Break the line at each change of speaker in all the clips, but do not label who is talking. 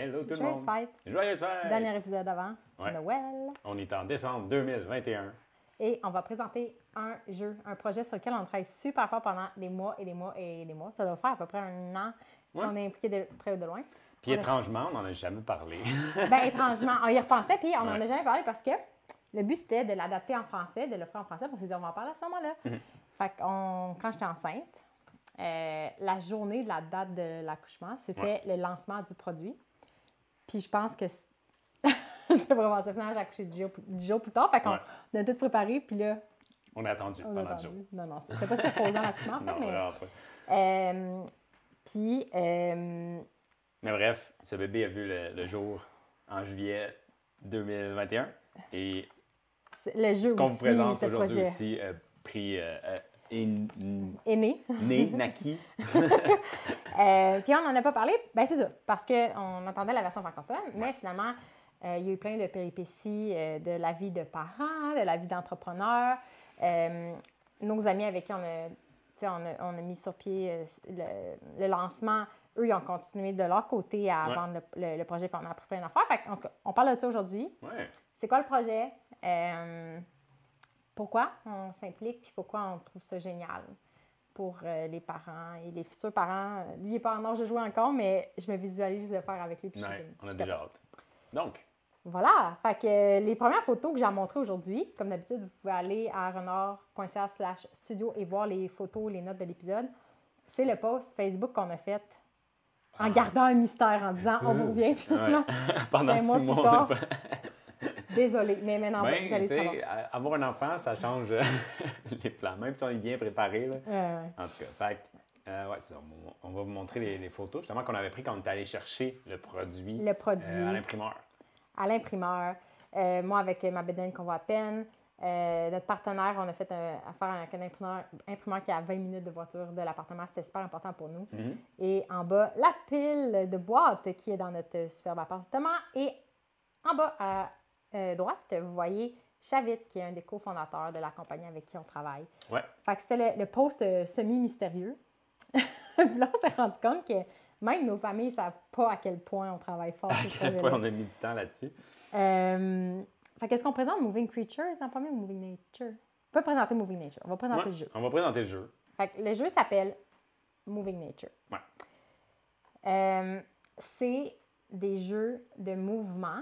Hello tout le
Joyeuse
monde!
fête!
Joyeuse fête!
Dernier épisode avant
Ouais.
Noël.
On est en décembre 2021.
Et on va présenter un jeu, un projet sur lequel on travaille super fort pendant des mois et des mois et des mois. Ça doit faire à peu près un an qu'on est impliqué de près ou de loin.
Puis étrangement, on n'en a jamais parlé.
Bien, étrangement, on y repensait, puis on n'en a jamais parlé parce que le but, c'était de l'adapter en français, de l'offrir en français. On s'est dit, on va en parler à ce moment-là. Fait que quand j'étais enceinte, la journée de la date de l'accouchement, c'était le lancement du produit. Puis je pense que c'est vraiment ça. Finalement, j'ai accouché 10 jours plus tard. Fait qu'on a tout préparé, puis là...
On a attendu pendant 10 jours.
Non, c'était pas supposant l'accouchement, en fait,
non,
mais... Puis...
Mais bref, ce bébé a vu le jour en juillet 2021. Et
le jeu
ce qu'on vous
aussi,
présente
ce
aujourd'hui
projet.
aussi est
né.
naquis.
Puis on n'en a pas parlé, bien c'est ça, parce qu'on entendait la version francophone, mais finalement, il y a eu plein de péripéties de la vie de parents, de la vie d'entrepreneurs. Nos amis avec qui on a mis sur pied le lancement, eux, ils ont continué de leur côté à vendre le projet pendant à peu près plein d'affaires. Fait en tout cas, on parle de ça aujourd'hui.
Ouais.
C'est quoi le projet? Pourquoi on s'implique? Puis pourquoi on trouve ça génial pour les parents et les futurs parents? Lui, il n'est pas en âge de jouer encore, mais je me visualise le faire avec lui. Puis
on a déjà hâte. Donc,
voilà. Fait que les premières photos que j'ai montrées aujourd'hui, comme d'habitude, vous pouvez aller à renard.ca/studio et voir les photos, les notes de l'épisode. C'est le post Facebook qu'on a fait en gardant un mystère, en disant on vous revient.
Pendant 6 mois,
tard. Désolée, mais maintenant, vous allez
savoir.
Avoir
un enfant, ça change les plans, même si on est bien préparé. Là. En tout cas, c'est ça. On va vous montrer les photos, justement, qu'on avait pris quand on est allé chercher le produit. À l'imprimeur.
À l'imprimeur. Moi, avec ma bédaine qu'on voit à peine. Notre partenaire, on a fait affaire avec un imprimeur qui est à 20 minutes de voiture de l'appartement. C'était super important pour nous. Et en bas, la pile de boîtes qui est dans notre superbe appartement. Et en bas, à droite, vous voyez Chavit, qui est un des cofondateurs de la compagnie avec qui on travaille.
Ouais.
Fait que c'était le post semi-mystérieux. Puis là, on s'est rendu compte que même nos familles ne savent pas à quel point on travaille fort sur ce projet-là.
À quel point on a mis du temps là-dessus.
Fait qu'est-ce qu'on présente? Moving Creatures en premier ou Moving Nature? On peut présenter Moving Nature. On va présenter le jeu.
On va présenter le jeu.
Fait que le jeu s'appelle Moving Nature.
Ouais.
C'est des jeux de mouvement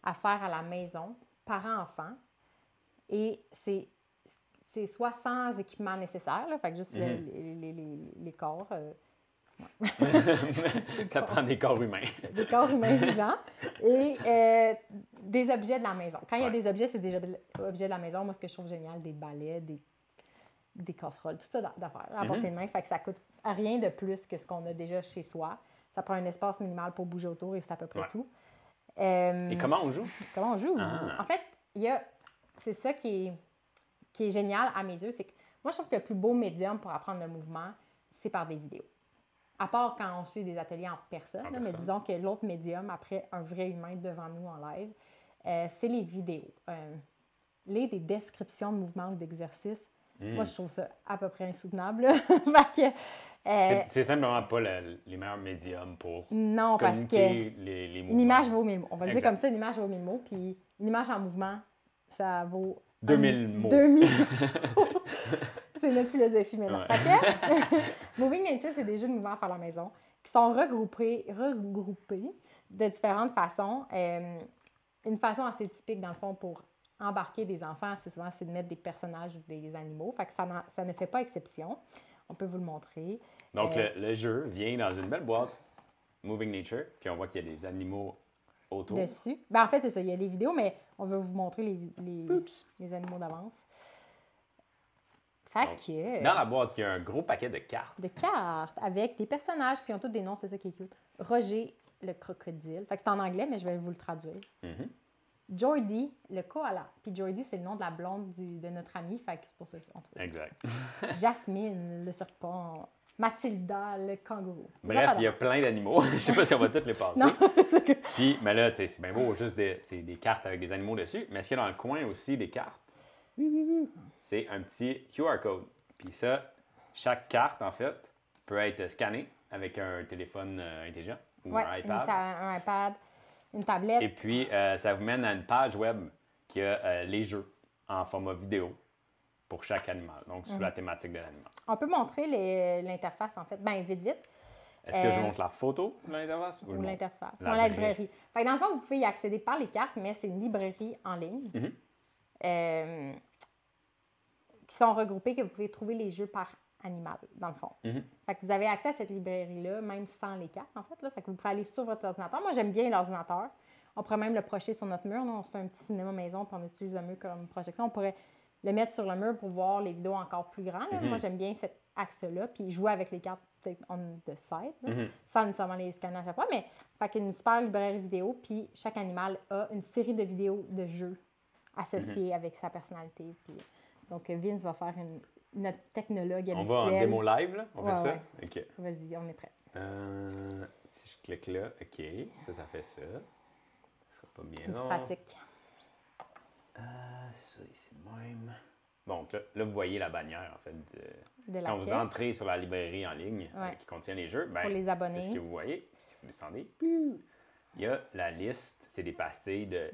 à faire à la maison, parents-enfants. Et c'est soit sans équipement nécessaire, là, fait que juste les corps.
Ça prend des corps humains.
Des corps humains vivants. Et des objets de la maison. Quand il y a des objets, c'est des objets de la maison. Moi, ce que je trouve génial, des balais, des casseroles, tout ça d'affaires à portée de main. Fait que ça coûte rien de plus que ce qu'on a déjà chez soi. Ça prend un espace minimal pour bouger autour et c'est à peu près tout.
Et comment on joue?
Comment on joue? En fait, c'est ça qui est génial à mes yeux, c'est que moi, je trouve que le plus beau médium pour apprendre le mouvement, c'est par des vidéos. À part quand on suit des ateliers en personne, mais disons que l'autre médium, après un vrai humain devant nous en live, c'est les vidéos. Lire des descriptions de mouvements ou d'exercices, moi, je trouve ça à peu près insoutenable.
C'est simplement pas les meilleurs médiums pour
non, parce que
les mouvements.
Une image vaut 1000 mots. On va le dire comme ça, une image vaut 1000 mots, puis une image en mouvement, ça vaut
2000 mots.
2000 mots. C'est notre philosophie maintenant. Fait que, Moving Nature, c'est des jeux de mouvement à faire à la maison qui sont regroupés de différentes façons. Une façon assez typique, dans le fond, pour embarquer des enfants, c'est de mettre des personnages ou des animaux. Fait que ça ne fait pas exception. On peut vous le montrer.
Donc, le jeu vient dans une belle boîte, Moving Nature, puis on voit qu'il y a des animaux autour.
Dessus. Ben, en fait, c'est ça. Il y a les vidéos, mais on veut vous montrer les animaux d'avance. Fait que...
Dans la boîte, il y a un gros paquet de cartes.
De cartes avec des personnages, puis ils ont tous des noms, c'est ça qui est cute. Roger, le crocodile. Fait que c'est en anglais, mais je vais vous le traduire. Jordy, le koala. Puis Jordy, c'est le nom de la blonde de notre amie. Fait que c'est pour ça qu'on trouve ça.
Exact.
Jasmine, le serpent. Mathilda, le kangourou.
Bref, il y a plein d'animaux. Je sais pas si on va toutes les passer.
Non.
Puis, mais là, c'est bien beau, juste c'est des cartes avec des animaux dessus. Mais est-ce qu'il y a dans le coin aussi des cartes? C'est un petit QR code. Puis ça, chaque carte, en fait, peut être scannée avec un téléphone intelligent. ou un iPad.
Un iPad, une tablette.
Et puis, ça vous mène à une page web qui a les jeux en format vidéo pour chaque animal, donc sur la thématique de l'animal.
On peut montrer l'interface, en fait, bien vite.
Est-ce que je montre la photo de l'interface?
Ou l'interface. La librairie. Fait que dans le fond, vous pouvez y accéder par les cartes, mais c'est une librairie en ligne qui sont regroupées, que vous pouvez trouver les jeux par animal, dans le fond. Fait que vous avez accès à cette librairie-là, même sans les cartes, en fait. Là. Fait que vous pouvez aller sur votre ordinateur. Moi, j'aime bien l'ordinateur. On pourrait même le projeter sur notre mur. Là. On se fait un petit cinéma maison, puis on utilise le mur comme projection. On pourrait le mettre sur le mur pour voir les vidéos encore plus grands. Moi, j'aime bien cet axe-là, puis jouer avec les cartes peut-être on the side, sans nécessairement les scanner à chaque fois, mais fait qu'une super librairie vidéo, puis chaque animal a une série de vidéos de jeux associés avec sa personnalité. Puis, donc, Vince va faire notre technologue habituel.
On va en démo live, là? On fait ça?
Ouais.
OK.
Vas-y, on est prêt.
Si je clique là, OK, ça fait ça. Ça sera pas bien
C'est
long.
pratique.
Ça ici même. Bon, là, vous voyez la bannière, en fait, quand vous
quête.
entrez sur la librairie en ligne qui contient les jeux, ben,
pour les abonnés.
c'est ce que vous voyez. Si vous descendez, il y a la liste, c'est des pastilles de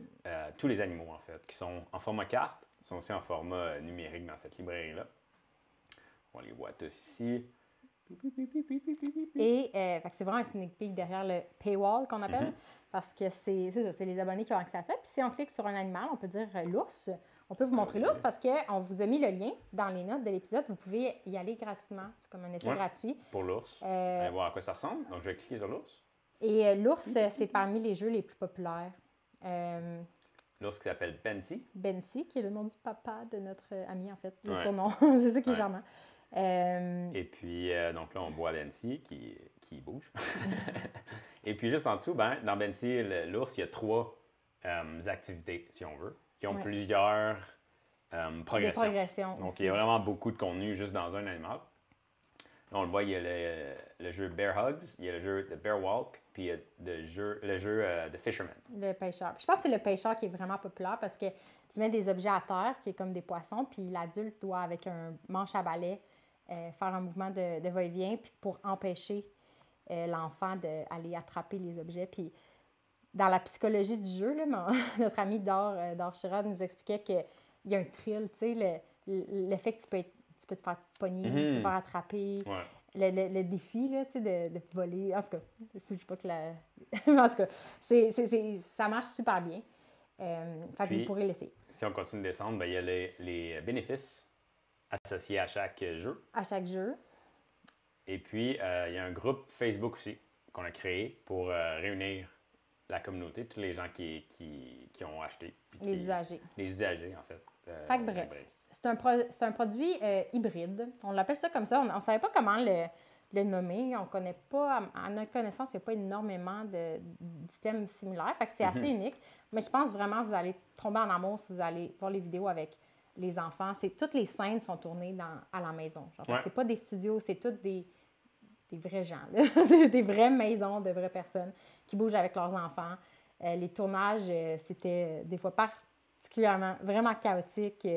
tous les animaux, en fait, qui sont en format carte, sont aussi en format numérique dans cette librairie-là. On les voit tous ici.
Et fait que c'est vraiment un sneak peek derrière le paywall qu'on appelle, parce que c'est les abonnés qui ont accès à ça. Puis si on clique sur un animal, on peut dire l'ours. On peut vous montrer l'ours parce qu'on vous a mis le lien dans les notes de l'épisode. Vous pouvez y aller gratuitement. C'est comme un essai gratuit.
Pour l'ours. Allez voir à quoi ça ressemble. Donc, je vais cliquer sur l'ours.
Et l'ours, c'est parmi les jeux les plus populaires.
L'ours qui s'appelle Bensi.
Bensi, qui est le nom du papa de notre ami, en fait. Le surnom. C'est ça qui est charmant.
Et puis, donc là, on voit Bensi qui bouge. Et puis, juste en dessous, dans Bensi, l'ours, il y a 3 activités, si on veut, qui ont plusieurs progressions. Donc, il y a vraiment beaucoup de contenu juste dans un animal. Là, on le voit, il y a le jeu Bear Hugs, il y a le jeu de Bear Walk, puis il y a le jeu de Fisherman. Le
pêcheur. Je pense que c'est le pêcheur qui est vraiment populaire parce que tu mets des objets à terre, qui est comme des poissons, puis l'adulte doit, avec un manche à balai, faire un mouvement de va-et-vient puis pour empêcher l'enfant d'aller attraper les objets. Puis dans la psychologie du jeu, là, notre ami Dor Chirad nous expliquait qu'il y a un thrill, tu sais, l'effet que tu peux te faire pogner, tu peux te faire attraper.
Ouais.
Le défi, là, tu sais, de voler. En tout cas, je ne sais pas que en tout cas, ça marche super bien. Fait que vous pourrez l'essayer.
Si on continue de descendre, il y a les bénéfices associés à chaque jeu.
À chaque jeu.
Et puis, il y a un groupe Facebook aussi qu'on a créé pour réunir la communauté, tous les gens qui ont acheté.
Les usagers.
Les usagers, en fait.
Fait que bref, c'est un produit hybride. On l'appelle ça comme ça. On ne savait pas comment le nommer. On connaît pas, à notre connaissance, il n'y a pas énormément d'items similaires. Fait que c'est assez unique. Mais je pense vraiment que vous allez tomber en amour si vous allez voir les vidéos avec les enfants. Toutes les scènes sont tournées à la maison. C'est pas des studios, c'est toutes des vrais gens, là. Des vraies maisons de vraies personnes qui bougent avec leurs enfants. Les tournages, c'était des fois particulièrement, vraiment chaotiques.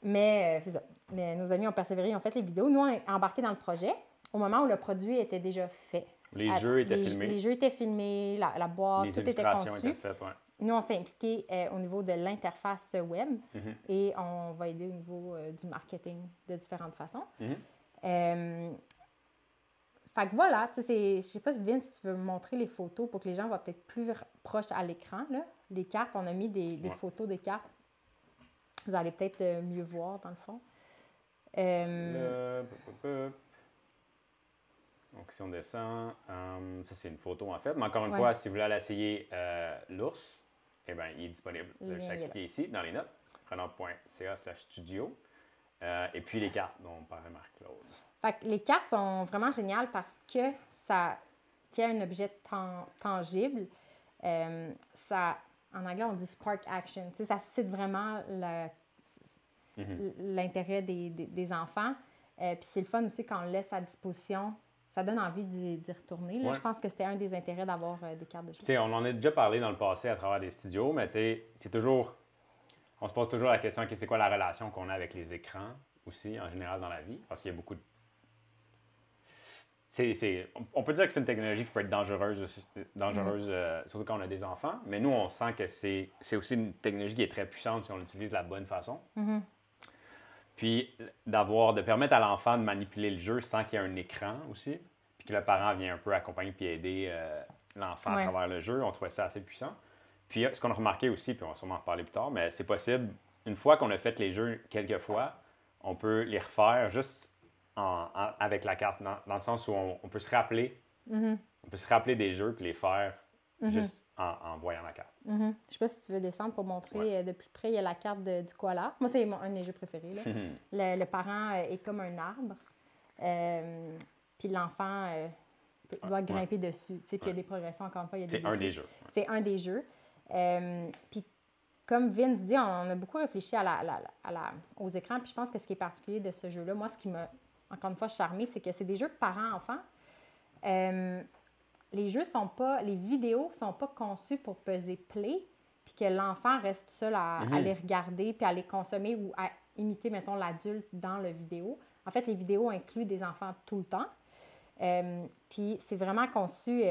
Mais c'est ça. Nos amis ont persévéré, ils ont fait les vidéos. Nous, on est embarqués dans le projet au moment où le produit était déjà fait.
Les jeux étaient filmés.
Les jeux étaient filmés, la boîte, tout était conçu.
Étaient faites,
Nous, on s'est impliqués au niveau de l'interface web et on va aider au niveau du marketing de différentes façons. Fait que voilà, tu sais, je sais pas, Vince, si tu veux me montrer les photos pour que les gens voient peut-être plus proche à l'écran, là. Les cartes, on a mis des photos des cartes. Vous allez peut-être mieux voir, dans le fond.
Donc, si on descend, ça, c'est une photo, en fait. Mais encore une fois, si vous voulez aller essayer l'ours, eh bien, il est disponible. Vous allez cliquer ici, dans les notes, prenant.ca/studio. Et puis, les cartes dont parlait Marc-Claude.
Fait que les cartes sont vraiment géniales parce que qu'il y a un objet tangible. En anglais, on dit spark action. Tu sais, ça suscite vraiment l'intérêt des enfants. Puis c'est le fun aussi quand on le laisse à disposition. Ça donne envie d'y retourner. Là. Je pense que c'était un des intérêts d'avoir des cartes de jeu.
Tu sais, on en a déjà parlé dans le passé à travers des studios, mais tu sais, c'est toujours... On se pose toujours la question, c'est quoi la relation qu'on a avec les écrans aussi, en général, dans la vie? Parce qu'il y a beaucoup de... On peut dire que c'est une technologie qui peut être dangereuse, surtout quand on a des enfants, mais nous, on sent que c'est aussi une technologie qui est très puissante si on l'utilise de la bonne façon. Puis de permettre à l'enfant de manipuler le jeu sans qu'il y ait un écran aussi, puis que le parent vient un peu accompagner puis aider l'enfant à travers le jeu, on trouvait ça assez puissant. Puis ce qu'on a remarqué aussi, puis on va sûrement en reparler plus tard, mais c'est possible, une fois qu'on a fait les jeux quelques fois, on peut les refaire juste avec la carte, dans le sens où on peut se rappeler. On peut se rappeler des jeux puis les faire juste en voyant la carte.
Je ne sais pas si tu veux descendre pour montrer de plus près. Il y a la carte du koala. Moi, c'est un de mes jeux préférés. Là. Le parent est comme un arbre. Puis l'enfant doit grimper dessus. Puis il y a des progressions, encore une fois.
C'est un des jeux.
C'est un des jeux. Puis comme Vince dit, on a beaucoup réfléchi aux écrans. Puis je pense que ce qui est particulier de ce jeu-là, moi, ce qui m'a, encore une fois, charmé, c'est que c'est des jeux parents-enfants. Les vidéos sont pas conçues pour peser play, puis que l'enfant reste tout seul à les regarder, puis à les consommer ou à imiter, mettons, l'adulte dans la vidéo. En fait, les vidéos incluent des enfants tout le temps. Puis c'est vraiment conçu...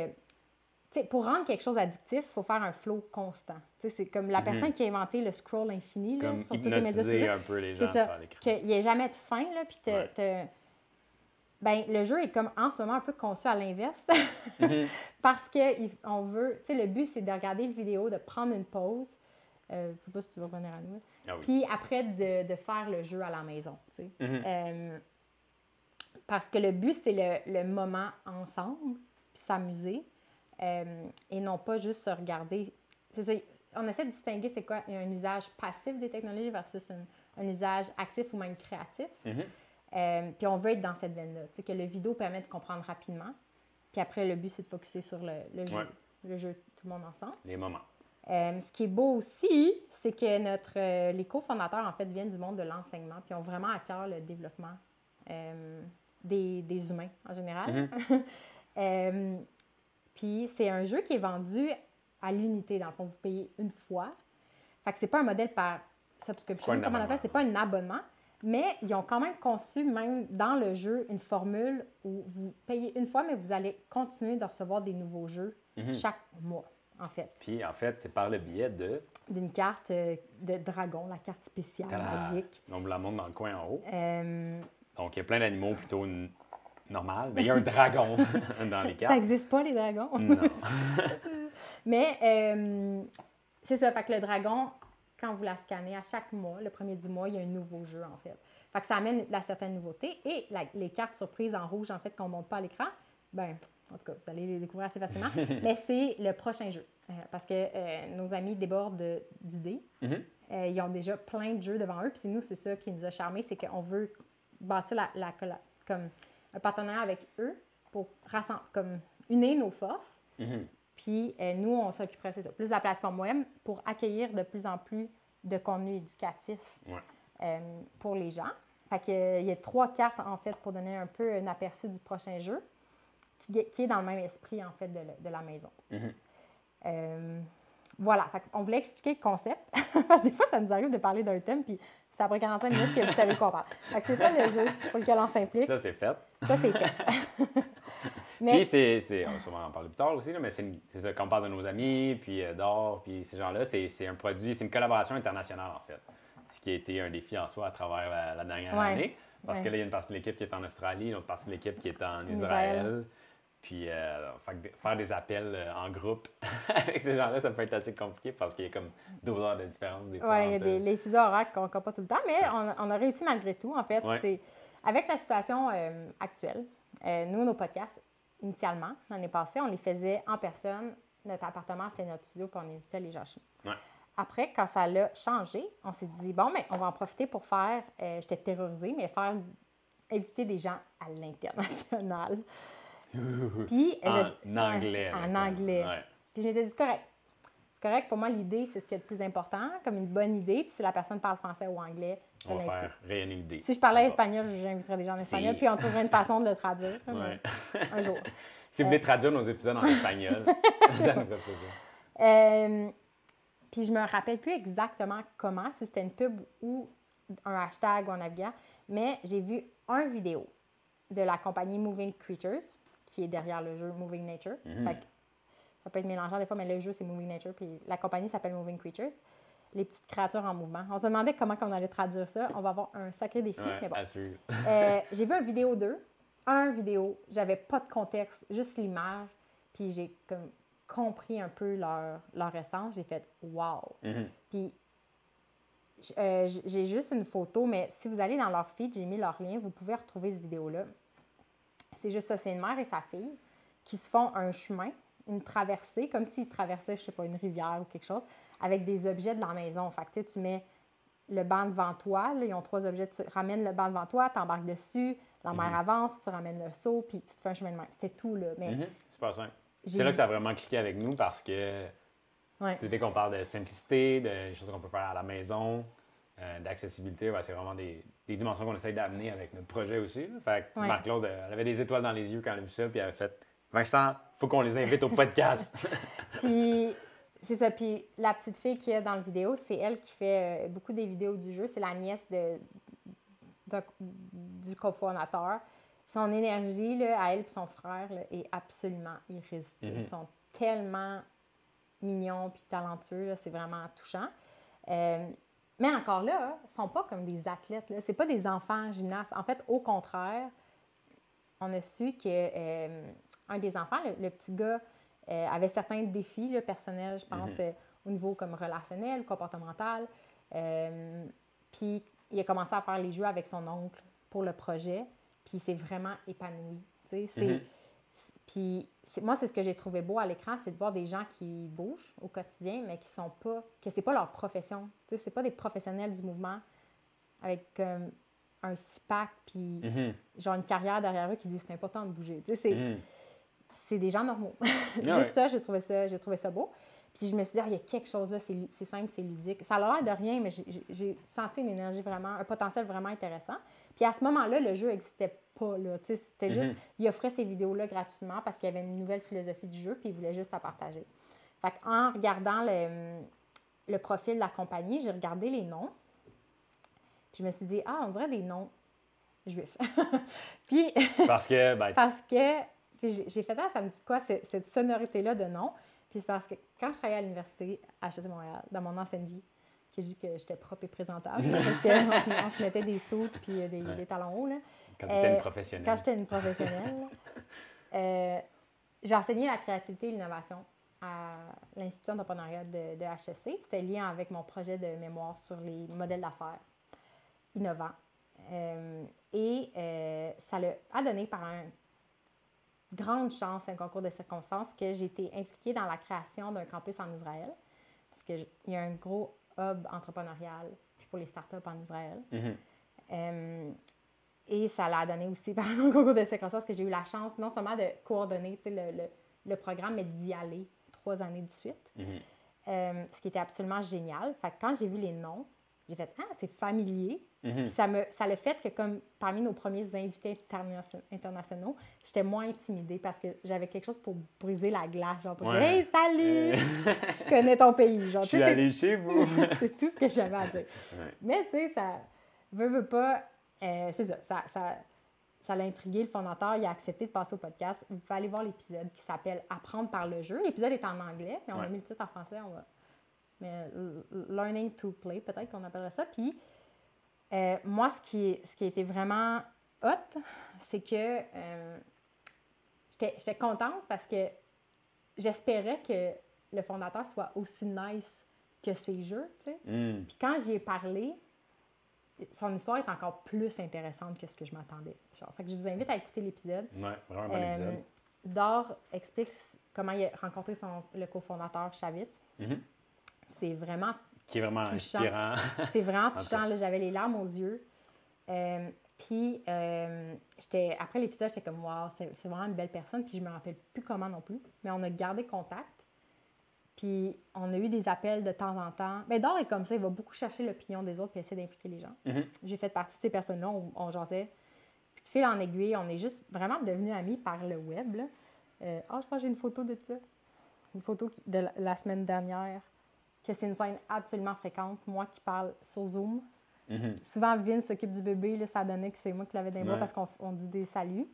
pour rendre quelque chose addictif, il faut faire un flow constant. C'est comme la personne qui a inventé le scroll infini là, sur tous les médias sociaux.
Un peu les gens
à l'écran. Qu'il n'y ait jamais de fin, là, puis ben, le jeu est comme en ce moment un peu conçu à l'inverse parce qu'on veut, le but c'est de regarder la vidéo, de prendre une pause, je ne sais pas si tu veux revenir à nous, puis après de faire le jeu à la maison, parce que le but c'est le moment ensemble, puis s'amuser, et non pas juste se regarder. C'est ça, on essaie de distinguer c'est quoi un usage passif des technologies versus un usage actif ou même créatif. Puis on veut être dans cette veine-là, que le vidéo permet de comprendre rapidement. Puis après, le but, c'est de focusser sur le jeu. Le jeu, tout le monde ensemble.
Les moments.
Ce qui est beau aussi, c'est que les cofondateurs, en fait, viennent du monde de l'enseignement, puis ont vraiment à cœur le développement des humains, en général. Puis c'est un jeu qui est vendu à l'unité. Dans le fond, vous payez une fois. Fait que c'est pas un modèle par subscription, comme on appelle, c'est pas un abonnement. Mais ils ont quand même conçu, même dans le jeu, une formule où vous payez une fois, mais vous allez continuer de recevoir des nouveaux jeux chaque mois, en fait.
Puis, en fait, c'est par le biais
d'une carte de dragon, la carte spéciale, magique.
On vous la montre dans le coin en haut. Donc, il y a plein d'animaux plutôt normaux, mais il y a un dragon dans les cartes.
Ça n'existe pas, les dragons?
Non.
Mais c'est ça, fait que le dragon... Quand vous la scannez, à chaque mois, le premier du mois, il y a un nouveau jeu, en fait. Fait que ça amène la certaine nouveauté. Et les cartes surprises en rouge, en fait, qu'on ne montre pas à l'écran, ben, en tout cas, vous allez les découvrir assez facilement. Mais c'est le prochain jeu. Parce que nos amis débordent d'idées. Ils ont déjà plein de jeux devant eux. Puis nous, c'est ça qui nous a charmés, c'est qu'on veut bâtir comme un partenariat avec eux pour comme unir nos forces. Puis nous, on s'occuperait de ça, plus de la plateforme web pour accueillir de plus en plus de contenu éducatif pour les gens. Fait qu'il y a 3 cartes, en fait, pour donner un peu un aperçu du prochain jeu qui est dans le même esprit, en fait, de la maison. Voilà. Fait qu'on voulait expliquer le concept parce que des fois, ça nous arrive de parler d'un thème puis c'est après 45 minutes que vous savez quoi parle. Fait que c'est ça le jeu pour lequel on s'implique.
Ça, c'est fait.
Ça, c'est fait.
Mais... Puis, on va sûrement en parler plus tard aussi, là, mais c'est ça, quand on parle de nos amis, puis d'or, puis ces gens-là, c'est un produit, c'est une collaboration internationale, en fait. Ce qui a été un défi en soi à travers la dernière année. Parce que là, il y a une partie de l'équipe qui est en Australie, une autre partie de l'équipe qui est en Israël. Puis, faire des appels en groupe avec ces gens-là, ça peut être assez compliqué parce qu'il y a comme 12 heures de différence des fois.
Oui, il y a les fuseaux horaires qu'on n'a pas tout le temps, mais on a réussi malgré tout. En fait, c'est avec la situation actuelle, nous, nos podcasts, initialement, l'année passée, on les faisait en personne. Notre appartement, c'est notre studio, puis on invitait les gens chez nous. Après, quand ça l'a changé, on s'est dit, bon, mais on va en profiter pour faire, j'étais terrorisée, mais inviter des gens à l'international. Puis,
en anglais.
En anglais. Puis je m'étais dit, c'est correct. C'est correct. Pour moi, l'idée, c'est ce qui est le plus important, comme une bonne idée. Puis si la personne parle français ou anglais,
on va faire rayonner l'idée.
Si je parlais espagnol, j'inviterais des gens en espagnol, puis on trouverait une façon de le traduire. Un jour.
Si vous voulez traduire nos épisodes en espagnol, ça nous fait plaisir.
Puis je me rappelle plus exactement comment, si c'était une pub ou un hashtag ou un navigant, mais j'ai vu une vidéo de la compagnie Moving Creatures qui est derrière le jeu Moving Nature. Fait que ça peut être mélangeant des fois, mais le jeu, c'est Moving Nature, puis la compagnie s'appelle Moving Creatures. Les petites créatures en mouvement. On se demandait comment on allait traduire ça. On va avoir un sacré défi, mais bon. J'ai vu une vidéo d'eux. J'avais pas de contexte, juste l'image, puis j'ai comme compris un peu leur essence. J'ai fait « wow! Puis j'ai juste une photo, mais si vous allez dans leur feed, j'ai mis leur lien, vous pouvez retrouver cette vidéo-là. C'est juste ça, c'est une mère et sa fille qui se font un chemin, une traversée, comme s'ils traversaient, je sais pas, une rivière ou quelque chose, avec des objets de la maison. Fait que tu mais le banc devant toi, là, ils ont 3 objets, tu ramènes le banc devant toi, tu embarques dessus, la mère avance, tu ramènes le seau, puis tu te fais un chemin de main. C'était tout, là. Mais
c'est pas simple. C'est là que ça a vraiment cliqué avec nous parce que dès qu'on parle de simplicité, de choses qu'on peut faire à la maison, d'accessibilité, c'est vraiment des dimensions qu'on essaye d'amener avec notre projet aussi. Là. Fait que Marc-Claude, elle avait des étoiles dans les yeux quand elle a vu ça, puis elle a fait « Vincent, faut qu'on les invite au podcast! »
Puis c'est ça. Puis la petite fille qu'il y a dans la vidéo, c'est elle qui fait beaucoup des vidéos du jeu. C'est la nièce du cofondateur. Son énergie, là, à elle et son frère, là, est absolument irrésistible. Ils sont tellement mignons et talentueux. Là, c'est vraiment touchant. Mais encore là, ils ne sont pas comme des athlètes. Ce n'est pas des enfants gymnastes. En fait, au contraire, on a su qu'un des enfants, le petit gars, avait certains défis là, personnels, je pense, au niveau comme relationnel, comportemental. Puis il a commencé à faire les jeux avec son oncle pour le projet, puis il s'est vraiment épanoui. Puis moi, c'est ce que j'ai trouvé beau à l'écran, c'est de voir des gens qui bougent au quotidien, mais qui sont pas, que c'est pas leur profession. C'est pas des professionnels du mouvement avec un six-pack, puis genre une carrière derrière eux qui disent c'est important de bouger. C'est des gens normaux. Juste ça, j'ai trouvé ça beau. Puis je me suis dit, il y a quelque chose là, c'est simple, c'est ludique. Ça a l'air de rien, mais j'ai senti une énergie vraiment, un potentiel vraiment intéressant. Puis à ce moment-là, le jeu n'existait pas. C'était juste, il offrait ces vidéos-là gratuitement parce qu'il y avait une nouvelle philosophie du jeu, puis il voulait juste la partager. Fait qu'en regardant le profil de la compagnie, j'ai regardé les noms. Puis je me suis dit, on dirait des noms juifs. Puis parce que puis j'ai fait, ça me dit quoi, cette sonorité-là de nom? Puis c'est parce que quand je travaillais à l'université à HEC Montréal, dans mon ancienne vie, que je dis que j'étais propre et présentable, parce qu'on se mettait des sauts puis des talons hauts. Là.
Quand tu étais une professionnelle.
Quand j'étais une professionnelle, j'ai enseigné la créativité et l'innovation à l'Institut d'entrepreneuriat de HEC. C'était lié avec mon projet de mémoire sur les modèles d'affaires innovants. Ça a donné par une grande chance, un concours de circonstances, que j'ai été impliquée dans la création d'un campus en Israël. Parce qu'il y a un gros hub entrepreneurial pour les startups en Israël. Et ça l'a donné aussi par un concours de circonstances que j'ai eu la chance non seulement de coordonner le programme, mais d'y aller 3 années de suite. Ce qui était absolument génial. Fait que quand j'ai vu les noms, j'ai fait « c'est familier ». Puis ça l'a fait que comme parmi nos premiers invités internationaux, j'étais moins intimidée parce que j'avais quelque chose pour briser la glace, genre pour dire « Hey, salut! Je connais ton pays! »
Je suis allée chez vous!
C'est tout ce que j'avais à dire. Mais tu sais, ça veut pas... c'est ça, ça l'a intrigué le fondateur, il a accepté de passer au podcast. Vous pouvez aller voir l'épisode qui s'appelle « Apprendre par le jeu ». L'épisode est en anglais, mais on a mis le titre en français, mais « Learning through play », peut-être qu'on appellerait ça. Puis moi, ce qui a été vraiment hot, c'est que j'étais contente parce que j'espérais que le fondateur soit aussi nice que ses jeux, tu sais. Puis quand j'y ai parlé, son histoire est encore plus intéressante que ce que je m'attendais. Fait que je vous invite à écouter l'épisode.
Ouais, vraiment un bon épisode.
Dor explique comment il a rencontré le cofondateur Shavit. C'est vraiment
qui est vraiment
touchant.
Inspirant.
C'est vraiment touchant. Là, j'avais les larmes aux yeux. Puis, après l'épisode, j'étais comme, wow, c'est vraiment une belle personne. Puis, je me rappelle plus comment non plus. Mais on a gardé contact. Puis, on a eu des appels de temps en temps. Mais Dor est comme ça. Il va beaucoup chercher l'opinion des autres puis essayer d'impliquer les gens. J'ai fait partie de ces personnes-là. On jasait. Puis, de fil en aiguille, on est juste vraiment devenus amis par le web. Là. Je pense que j'ai une photo de ça. Une photo de la semaine dernière. Que c'est une scène absolument fréquente. Moi qui parle sur Zoom. Souvent, Vince s'occupe du bébé. Là, ça donnait que c'est moi qui l'avais dans les bras parce qu'on dit des saluts.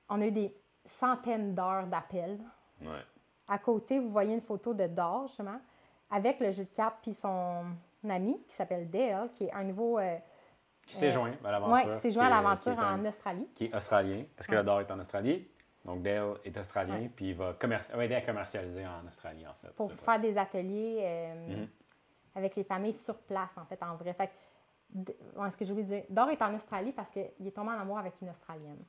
on a eu des centaines d'heures d'appels.
Ouais.
À côté, vous voyez une photo de Dor, justement, avec le jeu de cartes puis son ami qui s'appelle Dale, qui est un nouveau...
qui s'est joint à l'aventure.
Oui, qui s'est joint à l'aventure en Australie.
Qui est australien, parce que le Dor est en Australie. Donc, Dale est australien, puis il va aider à commercialiser en Australie, en fait.
Pour faire des ateliers avec les familles sur place, en fait, en vrai. Fait que, ce que j'ai oublié de dire, Dor est en Australie parce qu'il est tombé en amour avec une Australienne.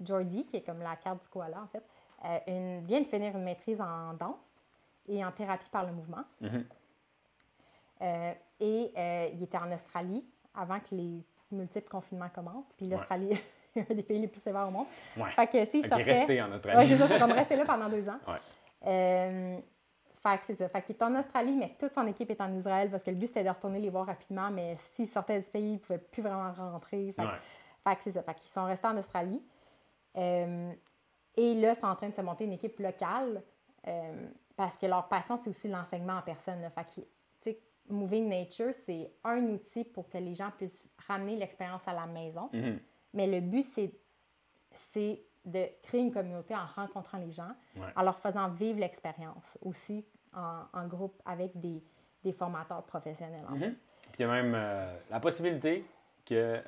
Jordi, qui est comme la carte du koala, en fait, vient de finir une maîtrise en danse et en thérapie par le mouvement. Il était en Australie avant que les multiples confinements commencent. Puis l'Australie est un des pays les plus sévères au monde. Fait que s'il sortait...
Il est resté en Australie.
Oui, c'est ça, c'est comme resté là pendant 2 ans. Fait que c'est ça. Fait qu'il est en Australie, mais toute son équipe est en Israël parce que le but, c'était de retourner les voir rapidement, mais s'il sortait du pays, il ne pouvait plus vraiment rentrer. Fait que c'est ça. Fait qu'ils sont restés en Australie. Et là, c'est en train de se monter une équipe locale parce que leur passion, c'est aussi l'enseignement en personne. Là. Fait que, tu sais, Moving Nature, c'est un outil pour que les gens puissent ramener l'expérience à la maison. Mais le but, c'est de créer une communauté en rencontrant les gens, en leur faisant vivre l'expérience aussi en groupe avec des formateurs professionnels. En fait.
Puis il y a même la possibilité que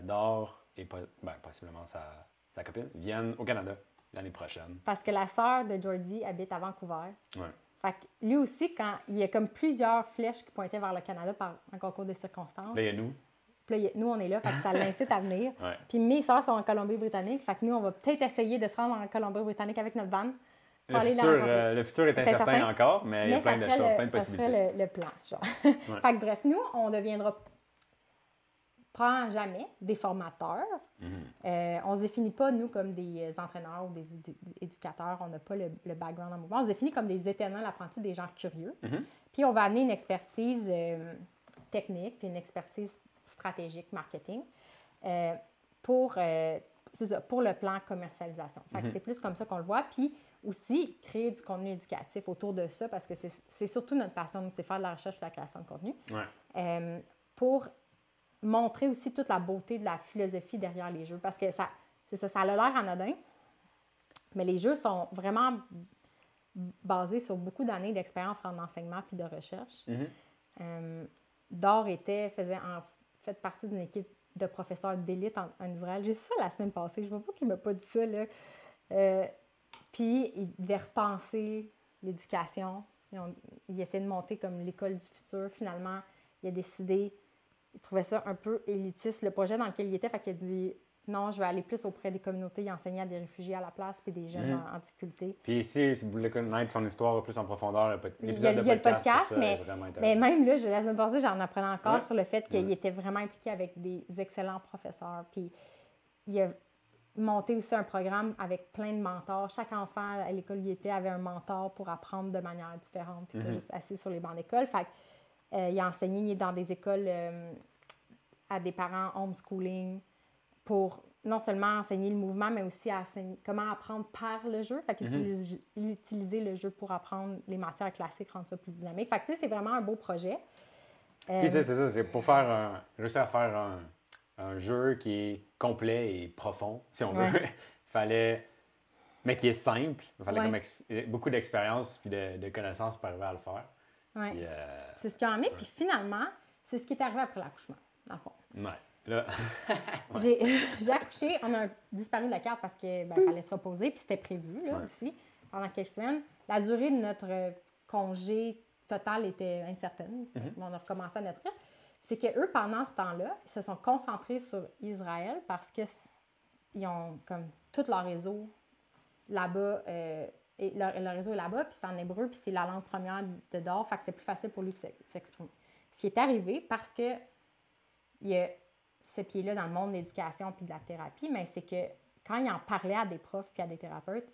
Dor et possiblement sa copine viennent au Canada l'année prochaine.
Parce que la sœur de Jordi habite à Vancouver. Fait que lui aussi, quand il y a comme plusieurs flèches qui pointaient vers le Canada par un concours de circonstances.
Là, il y a nous.
Puis là, nous, on est là, fait que ça l'incite à venir. Puis mes sœurs sont en Colombie-Britannique, fait que nous, on va peut-être essayer de se rendre en Colombie-Britannique avec notre van.
Le futur est incertain encore, mais il y a plein de choses, plein de possibilités.
Ça serait le plan, genre. Fait que bref, nous, on deviendra jamais des formateurs. On ne se définit pas, nous, comme des entraîneurs ou des éducateurs. On n'a pas le background en mouvement. On se définit comme des éternels apprentis, des gens curieux. Puis on va amener une expertise technique, puis une expertise stratégique, marketing, pour le plan commercialisation. Fait que c'est plus comme ça qu'on le voit. Puis aussi, créer du contenu éducatif autour de ça, parce que c'est surtout notre passion, nous, c'est faire de la recherche et de la création de contenu. Pour montrer aussi toute la beauté de la philosophie derrière les jeux. Parce que ça a l'air anodin, mais les jeux sont vraiment basés sur beaucoup d'années d'expérience en enseignement puis de recherche. Dor fait partie d'une équipe de professeurs d'élite en Israël. J'ai su ça la semaine passée. Je ne vois pas qu'il ne m'a pas dit ça, là. Puis, il devait repenser l'éducation. Il essaie de monter comme l'école du futur. Finalement, il a décidé... Il trouvait ça un peu élitiste, le projet dans lequel il était. Fait qu'il a dit non, je vais aller plus auprès des communautés. Il enseignait à des réfugiés à la place puis des jeunes en difficulté.
Puis ici, si vous voulez connaître son histoire plus en profondeur, l'épisode
de podcast, mais même là, la semaine passée, j'en apprenais encore sur le fait qu'il était vraiment impliqué avec des excellents professeurs. Puis il a monté aussi un programme avec plein de mentors. Chaque enfant à l'école où il était avait un mentor pour apprendre de manière différente, puis pas juste assis sur les bancs d'école. Fait il a enseigné dans des écoles à des parents homeschooling pour non seulement enseigner le mouvement, mais aussi comment apprendre par le jeu. Fait qu'il utilisait le jeu pour apprendre les matières classiques, rendre ça plus dynamique. Fait que c'est vraiment un beau projet.
Puis c'est ça, c'est pour réussir à faire un jeu qui est complet et profond, si on veut. Mais qui est simple. Il fallait beaucoup d'expérience et de connaissances pour arriver à le faire.
Puis, c'est ce qu'il y en est. Puis finalement, c'est ce qui est arrivé après l'accouchement, dans le fond.
Là.
J'ai accouché, on a disparu de la carte parce qu'il fallait se reposer, puis c'était prévu aussi, pendant quelques semaines. La durée de notre congé total était incertaine. On a recommencé à notre rythme. C'est qu'eux, pendant ce temps-là, ils se sont concentrés sur Israël parce qu'ils ont comme tout leur réseau là-bas. Et le réseau est là-bas, puis c'est en hébreu, puis c'est la langue première de Dor, fait que c'est plus facile pour lui de s'exprimer. Ce qui est arrivé, parce que il y a ce pied-là dans le monde de l'éducation puis de la thérapie, mais c'est que quand il en parlait à des profs puis à des thérapeutes,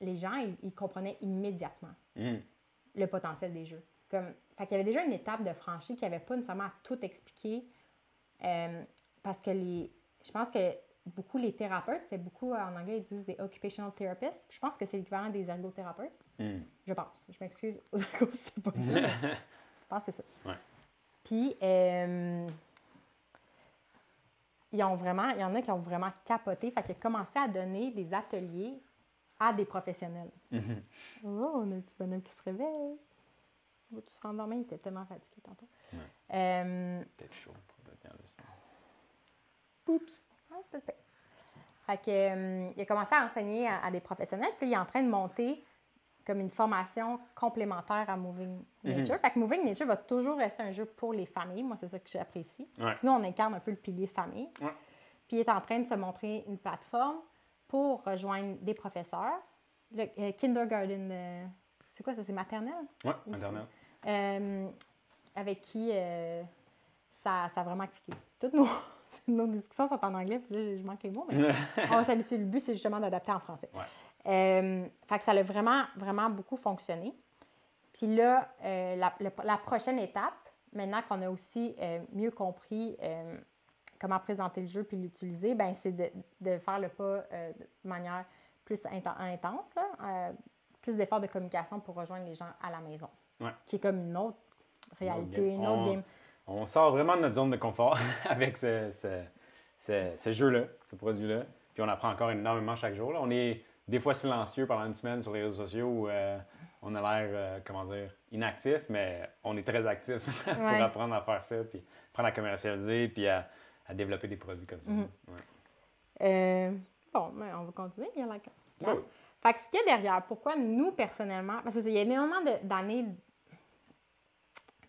les gens, ils comprenaient immédiatement le potentiel des jeux. Fait qu'il y avait déjà une étape de franchie qui n'avait pas nécessairement à tout expliquer, parce que je pense que beaucoup les thérapeutes, c'est beaucoup en anglais, ils disent des occupational therapists. Je pense que c'est l'équivalent des ergothérapeutes. Je pense. Je m'excuse aux ergos si c'est pas ça. Je pense que c'est ça. Puis, il il y en a qui ont vraiment capoté. Fait qu'il a commencé à donner des ateliers à des professionnels. Oh, on a un petit bonhomme qui se réveille. Tu se rendormir, il était tellement fatigué tantôt.
Ouais. Peut-être chaud pour regarder ça.
Oups! Ah, c'est pas super. Fait que, il a commencé à enseigner à des professionnels, puis il est en train de monter comme une formation complémentaire à Moving Nature. Fait que Moving Nature va toujours rester un jeu pour les familles. Moi, c'est ça que j'apprécie.
Ouais.
Sinon, on incarne un peu le pilier famille.
Ouais.
Puis il est en train de se montrer une plateforme pour rejoindre des professeurs. Le kindergarten, c'est quoi ça? C'est maternelle?
Oui, maternelle.
Avec qui ça a vraiment cliqué. Toutes nos discussions sont en anglais, puis là, je manque les mots, mais on s'habitue. Le but, c'est justement d'adapter en français.
Ouais.
Fait que ça a vraiment, vraiment beaucoup fonctionné. Puis là, la prochaine étape, maintenant qu'on a aussi mieux compris comment présenter le jeu puis l'utiliser, ben c'est de faire le pas de manière plus intense, là, plus d'efforts de communication pour rejoindre les gens à la maison.
Ouais.
Qui est comme une autre réalité, une autre game.
On sort vraiment de notre zone de confort avec ce jeu-là, ce produit-là. Puis on apprend encore énormément chaque jour. Là. On est des fois silencieux pendant une semaine sur les réseaux sociaux où on a l'air, inactif, mais on est très actif pour apprendre à faire ça, puis apprendre à commercialiser, puis à développer des produits comme ça.
Bon, mais on va continuer. Il y a la...
Oui.
Fait que ce qu'il y a derrière, pourquoi nous, personnellement, parce qu'il y a énormément d'années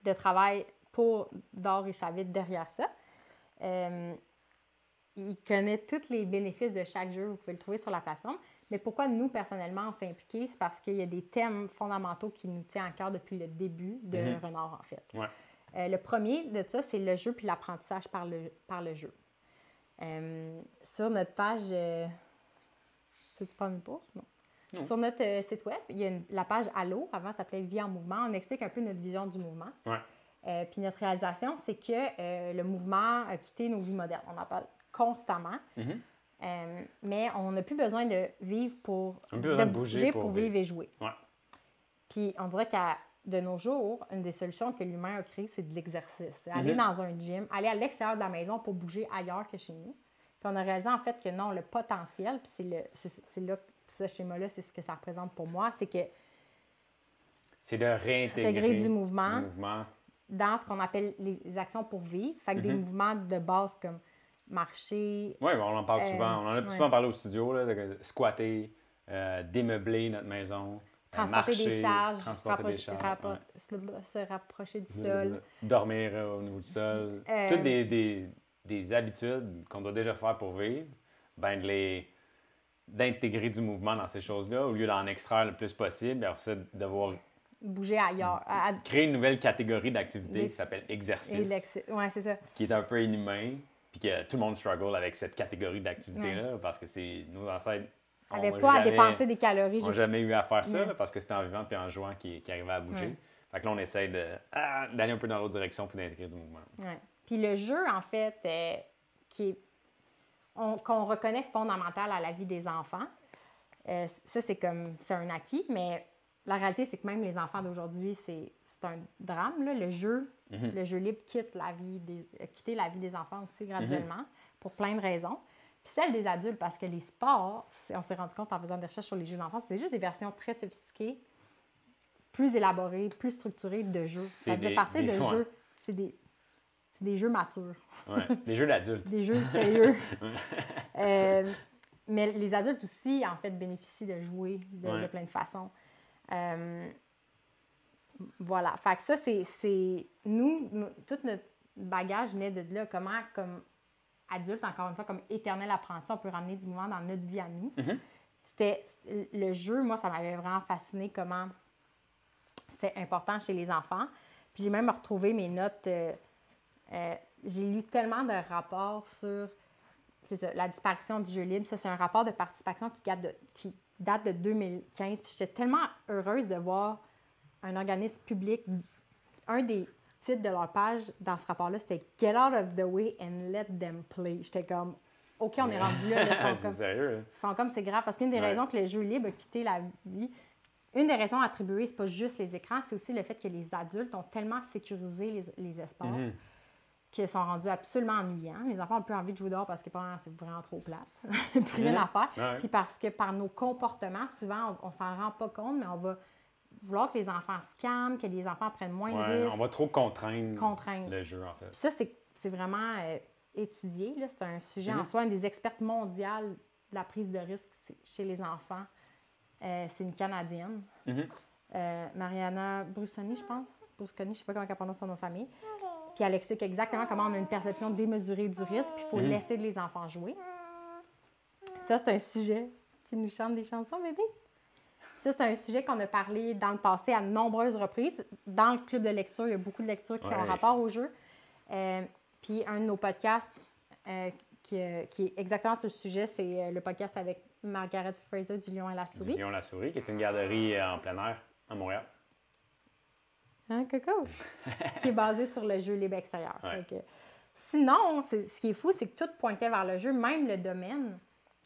de travail pour Dore et Chavit derrière ça. Il connaît tous les bénéfices de chaque jeu, vous pouvez le trouver sur la plateforme. Mais pourquoi nous, personnellement, on s'est impliqués? C'est parce qu'il y a des thèmes fondamentaux qui nous tiennent à cœur depuis le début de Renard, en fait.
Ouais.
Le premier de ça, c'est le jeu puis l'apprentissage par le jeu. Sur notre page... tu prends une pause? Non.
Non.
Sur notre site web, il y a la page Allo, avant ça s'appelait Vie en mouvement. On explique un peu notre vision du mouvement.
Ouais.
Puis notre réalisation, c'est que le mouvement a quitté nos vies modernes. On en parle constamment. Mais on n'a plus besoin de vivre de bouger pour vivre et jouer.
Ouais.
Puis on dirait qu'à de nos jours, une des solutions que l'humain a créées, c'est de l'exercice. C'est aller dans un gym, aller à l'extérieur de la maison pour bouger ailleurs que chez nous. Puis on a réalisé en fait que non, le potentiel, puis c'est là, ce schéma-là, c'est ce que ça représente pour moi, c'est que
c'est de réintégrer
du mouvement dans ce qu'on appelle les actions pour vivre. Fait que des mouvements de base comme marcher.
Oui, on en parle souvent. On en a souvent parlé au studio, là, de squatter, démeubler notre maison,
transporter
marcher,
des charges,
se
rapprocher du sol.
Dormir au niveau du sol. Toutes des habitudes qu'on doit déjà faire pour vivre, ben d'intégrer du mouvement dans ces choses-là, au lieu d'en extraire le plus possible, et après ça, devoir
bouger ailleurs.
Créer une nouvelle catégorie d'activité qui s'appelle exercice.
Oui, c'est ça.
Qui est un peu inhumain, puis que tout le monde struggle avec cette catégorie d'activité-là, parce que nos ancêtres
n'avaient pas à dépenser des calories.
N'ont jamais eu à faire ça, là, parce que c'était en vivant puis en jouant qu'ils arrivaient à bouger. Fait que là, on essaie d'aller un peu dans l'autre direction puis d'intégrer du mouvement.
Ouais. Puis le jeu, en fait, qu'on reconnaît fondamental à la vie des enfants, ça, c'est un acquis, mais la réalité, c'est que même les enfants d'aujourd'hui, c'est un drame. Là. Le jeu libre quitte a quitté la vie des enfants aussi graduellement, pour plein de raisons. Puis celle des adultes, parce que les sports, on s'est rendu compte en faisant des recherches sur les jeux d'enfants, c'est juste des versions très sophistiquées, plus élaborées, plus structurées de jeux. Ça fait partie de jeux. C'est des jeux matures.
Oui, des jeux d'adultes.
Des jeux sérieux. Mais les adultes aussi, en fait, bénéficient de jouer de plein de façons. Voilà. Fait que ça, c'est nous, tout notre bagage naît de là. Comment, comme adulte, encore une fois, comme éternel apprenti, on peut ramener du mouvement dans notre vie à nous. C'était le jeu, moi, ça m'avait vraiment fasciné comment c'est important chez les enfants. Puis j'ai même retrouvé mes notes. J'ai lu tellement de rapports sur la disparition du jeu libre. Ça, c'est un rapport de participation qui date de 2015. Puis j'étais tellement heureuse de voir un organisme public, un des titres de leur page dans ce rapport-là, c'était « Get out of the way and let them play ». J'étais comme « OK, on est rendu là. »
C'est sérieux.
Ils sont comme c'est grave. Parce qu'une des raisons que le jeu libre a quitté la vie, une des raisons attribuées, c'est pas juste les écrans, c'est aussi le fait que les adultes ont tellement sécurisé les espaces qui sont rendus absolument ennuyants. Les enfants ont plus envie de jouer dehors parce que c'est vraiment trop plate. Plus rien à faire.
Ouais.
Puis parce que par nos comportements, souvent, on s'en rend pas compte, mais on va vouloir que les enfants se calment, que les enfants prennent moins de risques.
On va trop contraindre le jeu, en fait.
Puis ça, c'est vraiment étudié. Là. C'est un sujet en soi. Une des expertes mondiales de la prise de risque chez les enfants, c'est une Canadienne. Mariana Brusconi, je pense. Brusconi, je ne sais pas comment elle prononce son nom de famille. Puis elle explique exactement comment on a une perception démesurée du risque, puis il faut laisser les enfants jouer. Ça, c'est un sujet. Tu nous chantes des chansons, bébé? Ça, c'est un sujet qu'on a parlé dans le passé à de nombreuses reprises. Dans le club de lecture, il y a beaucoup de lectures qui ont rapport au jeu. Puis un de nos podcasts qui est exactement sur le sujet, c'est le podcast avec Margaret Fraser du Lion et la souris.
Du Lion et la souris, qui est une garderie en plein air à Montréal.
Hein, Coco? Qui est basé sur le jeu libre extérieur.
Ouais.
Sinon, ce qui est fou, c'est que tout pointait vers le jeu, même le domaine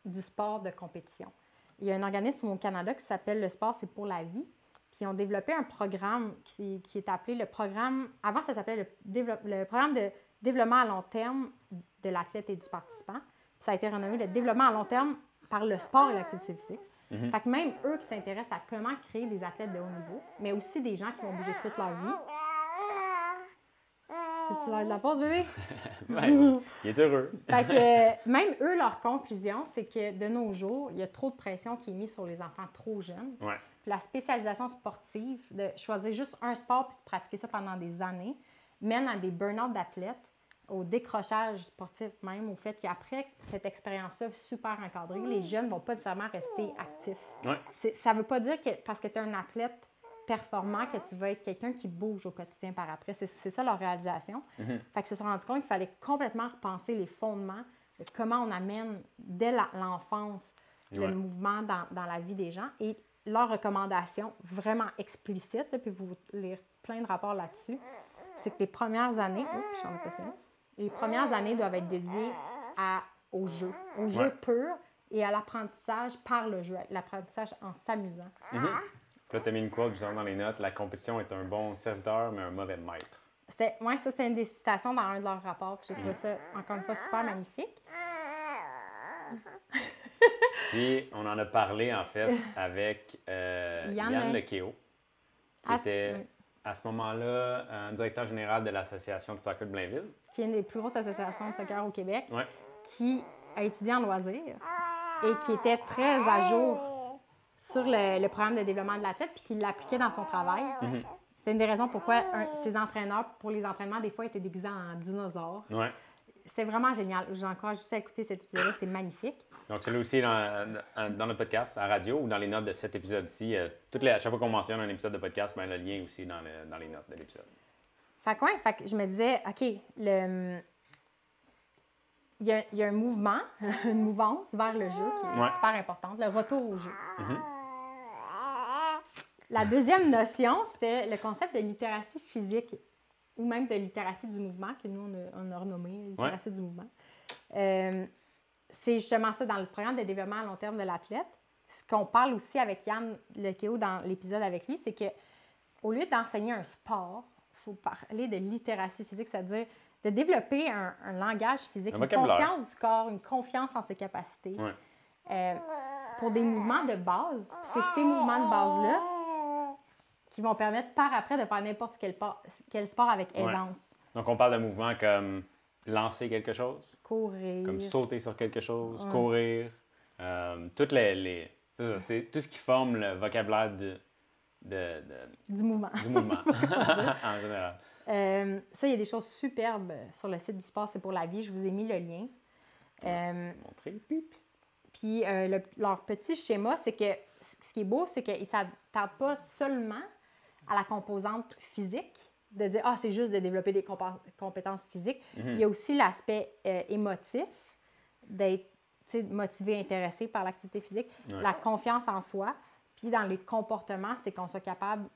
du sport de compétition. Il y a un organisme au Canada qui s'appelle Le Sport, c'est pour la vie. Puis ils ont développé un programme qui est appelé le programme... Avant, ça s'appelait le programme de développement à long terme de l'athlète et du participant. Puis ça a été renommé le développement à long terme par le sport et l'activité physique. Fait que même eux qui s'intéressent à comment créer des athlètes de haut niveau, mais aussi des gens qui vont bouger toute leur vie. C'est-tu l'heure de la pause, bébé?
Ouais, il est heureux.
Fait que même eux, leur conclusion, c'est que de nos jours, il y a trop de pression qui est mise sur les enfants trop jeunes.
Ouais.
Puis la spécialisation sportive, de choisir juste un sport puis de pratiquer ça pendant des années, mène à des burn-out d'athlètes, au décrochage sportif même, au fait qu'après cette expérience-là super encadrée, les jeunes ne vont pas nécessairement rester actifs.
Ouais.
Ça ne veut pas dire que parce que tu es un athlète performant que tu vas être quelqu'un qui bouge au quotidien par après. C'est ça leur réalisation. Fait qu'ils se sont rendus compte qu'il fallait complètement repenser les fondements de comment on amène dès l'enfance le mouvement dans la vie des gens. Et leurs recommandations vraiment explicites, là, puis vous lire plein de rapports là-dessus, c'est que les premières années... Oups, j'en ai passé un. Les premières années doivent être dédiées au jeu pur et à l'apprentissage par le jeu, l'apprentissage en s'amusant.
Là, tu as mis une quote dans les notes. La compétition est un bon serviteur, mais un mauvais maître.
C'était une des citations dans un de leurs rapports. J'ai trouvé ça, encore une fois, super magnifique.
Puis, on en a parlé, en fait, avec Yann Lequéo, qui était, à ce moment-là, directeur général de l'Association de soccer de Blainville.
Qui est une des plus grosses associations de soccer au Québec,
Ouais.
qui a étudié en loisirs et qui était très à jour sur le programme de développement de l'athlète puis qui l'appliquait dans son travail. C'était une des raisons pourquoi ses entraîneurs, pour les entraînements, des fois, étaient déguisés en dinosaures.
Ouais.
C'était vraiment génial. J'encourage juste à écouter cet épisode-là. C'est magnifique.
Donc, c'est là aussi dans le podcast, à radio ou dans les notes de cet épisode-ci. À chaque fois qu'on mentionne un épisode de podcast, ben, le lien aussi dans les notes de l'épisode.
Fait que je me disais, OK, il y a un mouvement, une mouvance vers le jeu qui est super importante, le retour au jeu. La deuxième notion, c'était le concept de littératie physique ou même de littératie du mouvement, que nous, on a renommé littératie du mouvement. C'est justement ça dans le programme de développement à long terme de l'athlète. Ce qu'on parle aussi avec Yann Lequéo dans l'épisode avec lui, c'est qu'au lieu d'enseigner un sport, il faut parler de littératie physique, c'est-à-dire de développer un langage physique, une conscience du corps, une confiance en ses capacités. Pour des mouvements de base. C'est ces mouvements de base-là qui vont permettre par après de faire n'importe quel sport avec aisance.
Donc, on parle de mouvements comme lancer quelque chose.
Courir.
Comme sauter sur quelque chose, courir. C'est tout ce qui forme le vocabulaire
du mouvement.
Du mouvement, en général.
Ça, il y a des choses superbes sur le site du Sport, c'est pour la vie. Je vous ai mis le lien.
Montrer.
Puis, leur petit schéma, c'est que ce qui est beau, c'est qu'ils ne s'attardent pas seulement à la composante physique, de dire « Ah, c'est juste de développer des compétences physiques ». Il y a aussi l'aspect émotif, d'être motivé, intéressé par l'activité physique, la confiance en soi. Puis, dans les comportements, c'est qu'on soit capable,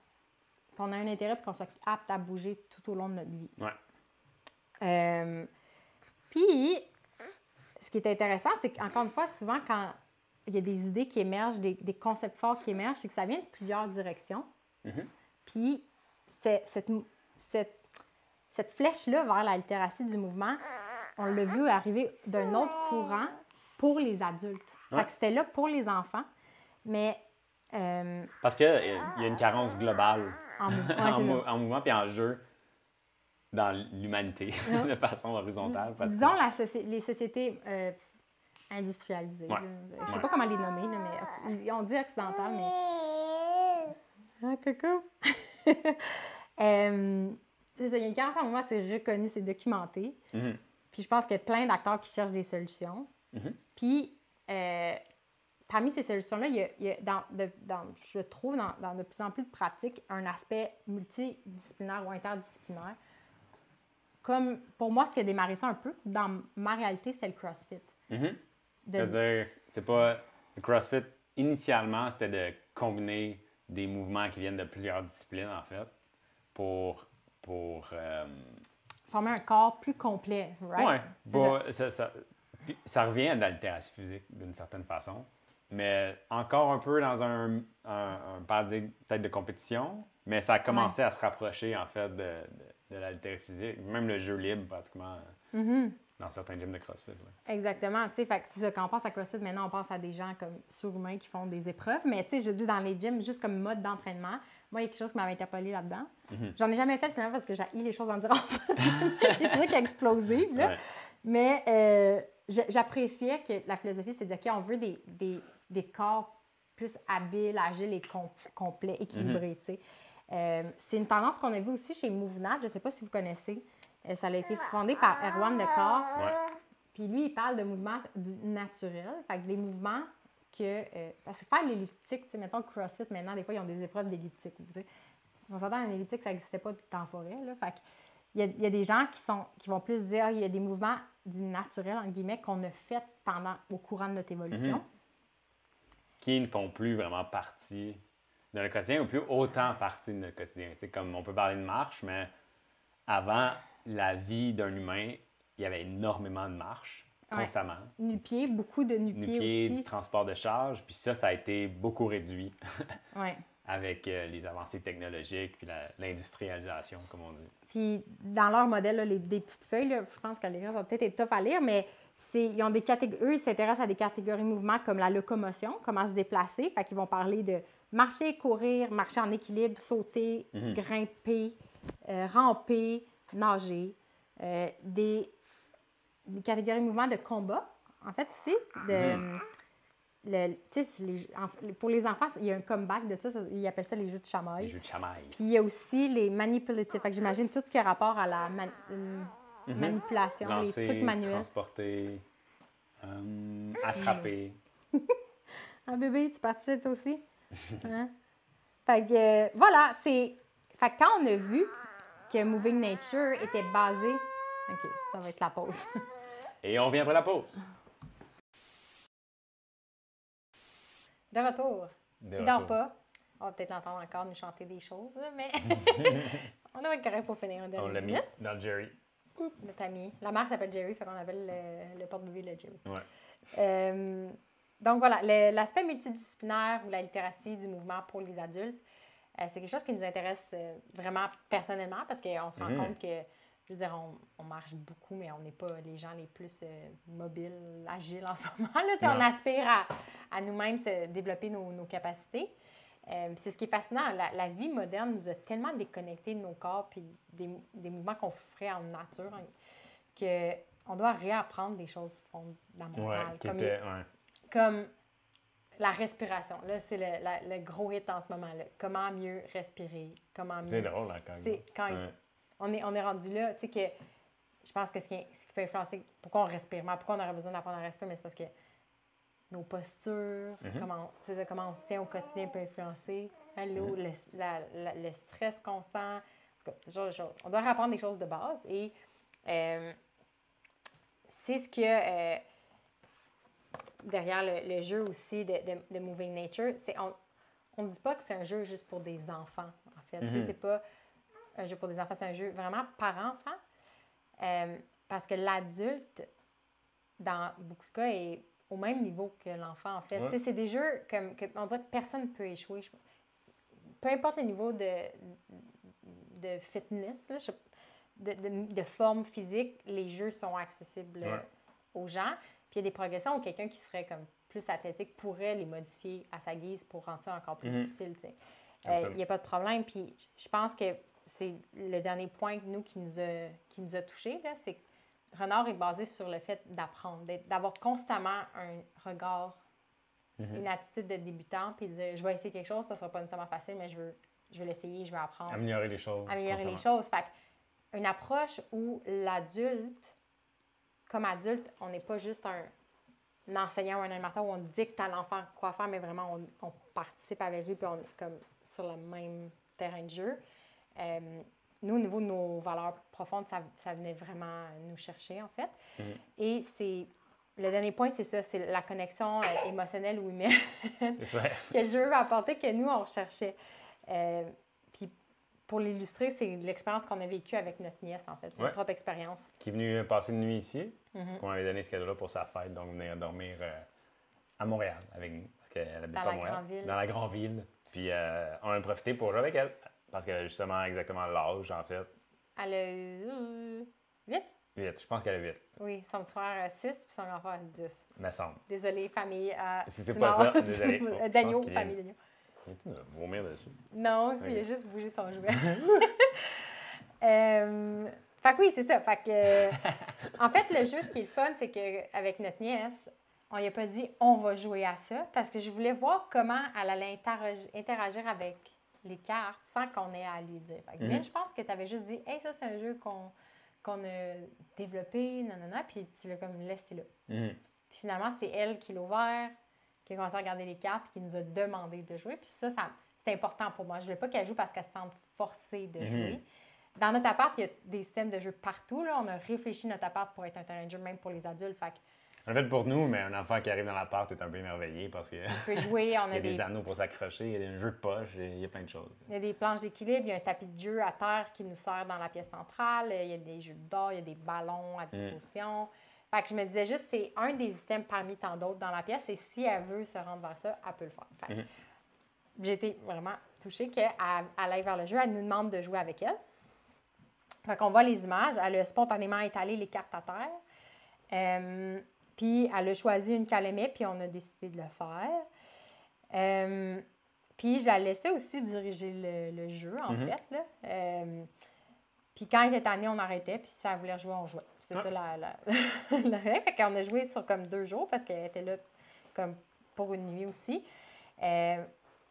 qu'on ait un intérêt et qu'on soit apte à bouger tout au long de notre vie. Puis, ce qui est intéressant, c'est qu'encore une fois, souvent, quand il y a des idées qui émergent, des concepts forts qui émergent, c'est que ça vient de plusieurs directions. Puis, cette cette flèche-là vers la littératie du mouvement, on l'a vu arriver d'un autre courant pour les adultes. Fait que c'était là pour les enfants, mais...
Parce qu'il y a une carence globale en mouvement puis en jeu dans l'humanité de façon horizontale.
Disons les sociétés industrialisées.
Ouais.
Je ne sais pas comment les nommer, là, mais on dit occidentales, mais... Ah, coucou! C'est ça, il y a une carence en mouvement, c'est reconnu, c'est documenté. Puis je pense qu'il y a plein d'acteurs qui cherchent des solutions. Puis, parmi ces solutions-là, il y a je trouve, dans de plus en plus de pratiques, un aspect multidisciplinaire ou interdisciplinaire. Comme, pour moi, ce qui a démarré ça un peu, dans ma réalité, c'était le CrossFit.
C'est-à-dire, c'est pas... Le CrossFit, initialement, c'était de combiner des mouvements qui viennent de plusieurs disciplines, en fait, pour
former un corps plus complet, right?
Oui, ça revient à de la littératie physique, d'une certaine façon, mais encore un peu dans un paradigme peut-être de compétition, mais ça a commencé à se rapprocher, en fait, de la littératie physique, même le jeu libre, pratiquement, dans certains gyms de CrossFit. Ouais.
Exactement, tu sais, fait que c'est ça, quand on pense à CrossFit, maintenant, on pense à des gens comme surhumains qui font des épreuves, mais tu sais, je dis dans les gyms, juste comme mode d'entraînement, moi, il y a quelque chose qui m'avait interpellé là-dedans. J'en ai jamais fait, finalement, parce que j'ai les choses endurance. Des trucs explosifs, là. Ouais. Mais j'appréciais que la philosophie, c'est de dire, OK, on veut des corps plus habiles, agiles et complets, équilibrés, tu sais. C'est une tendance qu'on a vue aussi chez Mouvnat, je ne sais pas si vous connaissez. Ça a été fondé par Erwan Decor. Puis lui, il parle de mouvements naturels, fait que des mouvements que... parce que faire l'elliptique, tu sais, mettons le CrossFit, maintenant, des fois, ils ont des épreuves d'elliptique. On s'entend, un elliptique, ça n'existait pas en forêt, là. Fait que il y a des gens qui vont plus dire, il y a des mouvements dits naturels, entre guillemets, qu'on a fait au courant de notre évolution.
Qui ne font plus vraiment partie de notre quotidien, ou plus autant partie de notre quotidien. Tu sais, comme on peut parler de marche, mais avant la vie d'un humain, il y avait énormément de marches, constamment.
Nu-pieds, beaucoup de nu-pieds aussi.
Du transport de charge, puis ça a été beaucoup réduit avec les avancées technologiques puis l'industrialisation, comme on dit.
Puis dans leur modèle, là, des petites feuilles, là, je pense que les gens vont peut-être être tough à lire, mais ils ont des catégories, eux, ils s'intéressent à des catégories de mouvements comme la locomotion, comment se déplacer. Fait qu'ils vont parler de marcher, courir, marcher en équilibre, sauter, grimper, ramper, nager. Des catégories de mouvements de combat, en fait, aussi. Pour les enfants, il y a un comeback de ça, ils appellent ça les jeux de chamaille.
Les jeux de chamaille.
Puis il y a aussi les manipulatifs. Fait que j'imagine tout ce qui a rapport à la manipulation,
lancer,
les trucs manuels.
Transporter, attraper.
Ah, bébé, tu participes toi aussi? Hein? Fait que, voilà, Fait que quand on a vu que Moving Nature était basé... OK, ça va être la pause.
Et on vient après la pause.
De retour. Il dort pas. On va peut-être l'entendre encore nous chanter des choses, mais on devrait être correct pour finir.
On l'a mis dans le Jerry.
Notre ami. La mère s'appelle Jerry, fait qu'on appelle le porte-bébé le Jerry.
Ouais.
Donc voilà, l'aspect multidisciplinaire ou la littératie du mouvement pour les adultes, c'est quelque chose qui nous intéresse vraiment personnellement parce qu'on se rend compte que, je veux dire, on marche beaucoup, mais on n'est pas les gens les plus mobiles, agiles en ce moment. Là, on aspire à nous-mêmes se développer nos capacités. C'est ce qui est fascinant. La vie moderne nous a tellement déconnectés de nos corps et des mouvements qu'on ferait en nature qu'on doit réapprendre des choses fondamentales. Comme la respiration. Là, c'est le gros hit en ce moment. Là. Comment mieux respirer?
C'est drôle, hein, quand même.
On est rendu là, tu sais, que je pense que ce qui peut influencer pourquoi on respire mal, pourquoi on aurait besoin d'apprendre à respirer, mais c'est parce que nos postures, comment on se tient au quotidien peut influencer. Le stress constant, en tout cas, ce genre de choses. On doit réapprendre des choses de base et c'est ce que derrière le jeu aussi de Moving Nature, on ne dit pas que c'est un jeu juste pour des enfants, en fait. C'est pas un jeu pour des enfants, c'est un jeu vraiment par enfant. Parce que l'adulte, dans beaucoup de cas, est au même niveau que l'enfant, en fait. Ouais. C'est des jeux on dirait que personne ne peut échouer. Peu importe le niveau de fitness, là, de forme physique, les jeux sont accessibles aux gens. Puis il y a des progressions où quelqu'un qui serait comme plus athlétique pourrait les modifier à sa guise pour rendre ça encore plus difficile. Il n'y a pas de problème. Puis je pense que c'est le dernier point qui nous a touchés, là, c'est que Renard est basé sur le fait d'apprendre, d'avoir constamment un regard, une attitude de débutant, puis de dire je vais essayer quelque chose, ça ne sera pas nécessairement facile, mais je veux l'essayer, je veux apprendre.
Améliorer les choses.
Fait une approche où l'adulte, comme adulte, on n'est pas juste un enseignant ou un animateur où on dicte à l'enfant quoi faire, mais vraiment on participe avec lui, puis on est comme sur le même terrain de jeu. Nous, au niveau de nos valeurs profondes, ça venait vraiment nous chercher, en fait. Et le dernier point, c'est ça, c'est la connexion émotionnelle ou humaine que le jeu va apporter, que nous, on recherchait. Puis pour l'illustrer, c'est l'expérience qu'on a vécue avec notre nièce, en fait, notre propre expérience.
Qui est venue passer une nuit ici, qu'on avait donné ce cadeau-là pour sa fête, donc venir dormir à Montréal avec nous, parce qu'elle habite pas à Montréal, dans la grande ville. Puis on a profité pour jouer avec elle. Parce qu'elle a justement exactement l'âge, en fait.
Elle a eu 8?
8, je pense qu'elle a 8.
Oui, son petit frère a 6, puis son grand frère a 10.
Me semble.
Désolée, famille.
Si c'est pas ça, désolé.
Dagno, famille Dagno.
Il vient de vomir dessus.
Non, il a juste bougé son jouet. Fait que oui, c'est ça. Fait que, en fait, le jeu, ce qui est le fun, c'est qu'avec notre nièce, on lui a pas dit « on va jouer à ça », parce que je voulais voir comment elle allait interagir avec les cartes sans qu'on ait à lui dire. Fait que, je pense que tu avais juste dit « hey, ça, c'est un jeu qu'on a développé, nanana », puis tu l'as comme laissé là. Puis finalement, c'est elle qui l'a ouvert, qui a commencé à regarder les cartes, puis qui nous a demandé de jouer. Puis ça c'est important pour moi. Je ne voulais pas qu'elle joue parce qu'elle se sente forcée de jouer. Dans notre appart, il y a des systèmes de jeu partout. Là. On a réfléchi notre appart pour être un terrain de jeu, même pour les adultes. Fait
en fait, pour nous, mais un enfant qui arrive dans l'appart est un peu émerveillé parce qu'il
peut jouer. Il y
a des anneaux pour s'accrocher, il y a des jeux de poche, il y a plein de choses.
Il y a des planches d'équilibre, il y a un tapis de jeu à terre qui nous sert dans la pièce centrale, il y a des jeux d'or, il y a des ballons à disposition. Fait que je me disais juste, c'est un des items parmi tant d'autres dans la pièce et si elle veut se rendre vers ça, elle peut le faire. Fait que j'ai été vraiment touchée qu'elle aille vers le jeu, elle nous demande de jouer avec elle. Fait qu'on voit les images, elle a spontanément étalé les cartes à terre. Puis, elle a choisi une qu'elle aimait, puis on a décidé de le faire. Puis, je la laissais aussi diriger le jeu, en fait. Là. Puis, quand elle était tannée, on arrêtait, puis si elle voulait jouer, on jouait. C'était ça la règle. Fait qu'on a joué sur comme 2 jours, parce qu'elle était là comme pour une nuit aussi.